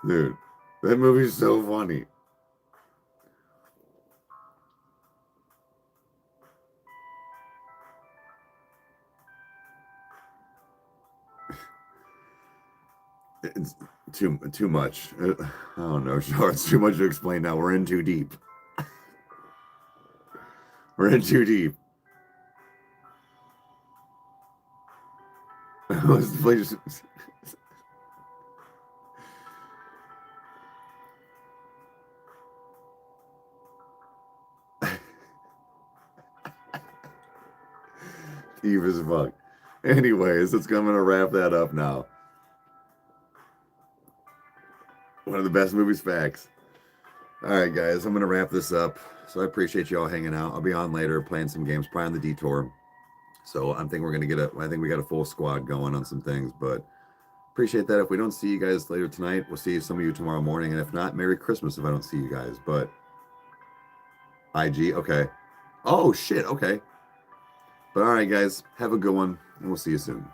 Dude, that movie's so funny. It's too much. I don't know, Char. It's too much to explain now. We're in too deep. We're in too deep. Please. Deep as fuck. Anyways, I'm gonna wrap that up now. One of the best movies facts. All right, guys, I'm gonna wrap this up. So I appreciate you all hanging out. I'll be on later playing some games, probably on the detour. So I'm thinking we're gonna get I think we got a full squad going on some things, but appreciate that. If we don't see you guys later tonight, we'll see some of you tomorrow morning. And if not, Merry Christmas if I don't see you guys. But IG, okay. Oh shit, okay. But all right, guys, have a good one, and we'll see you soon.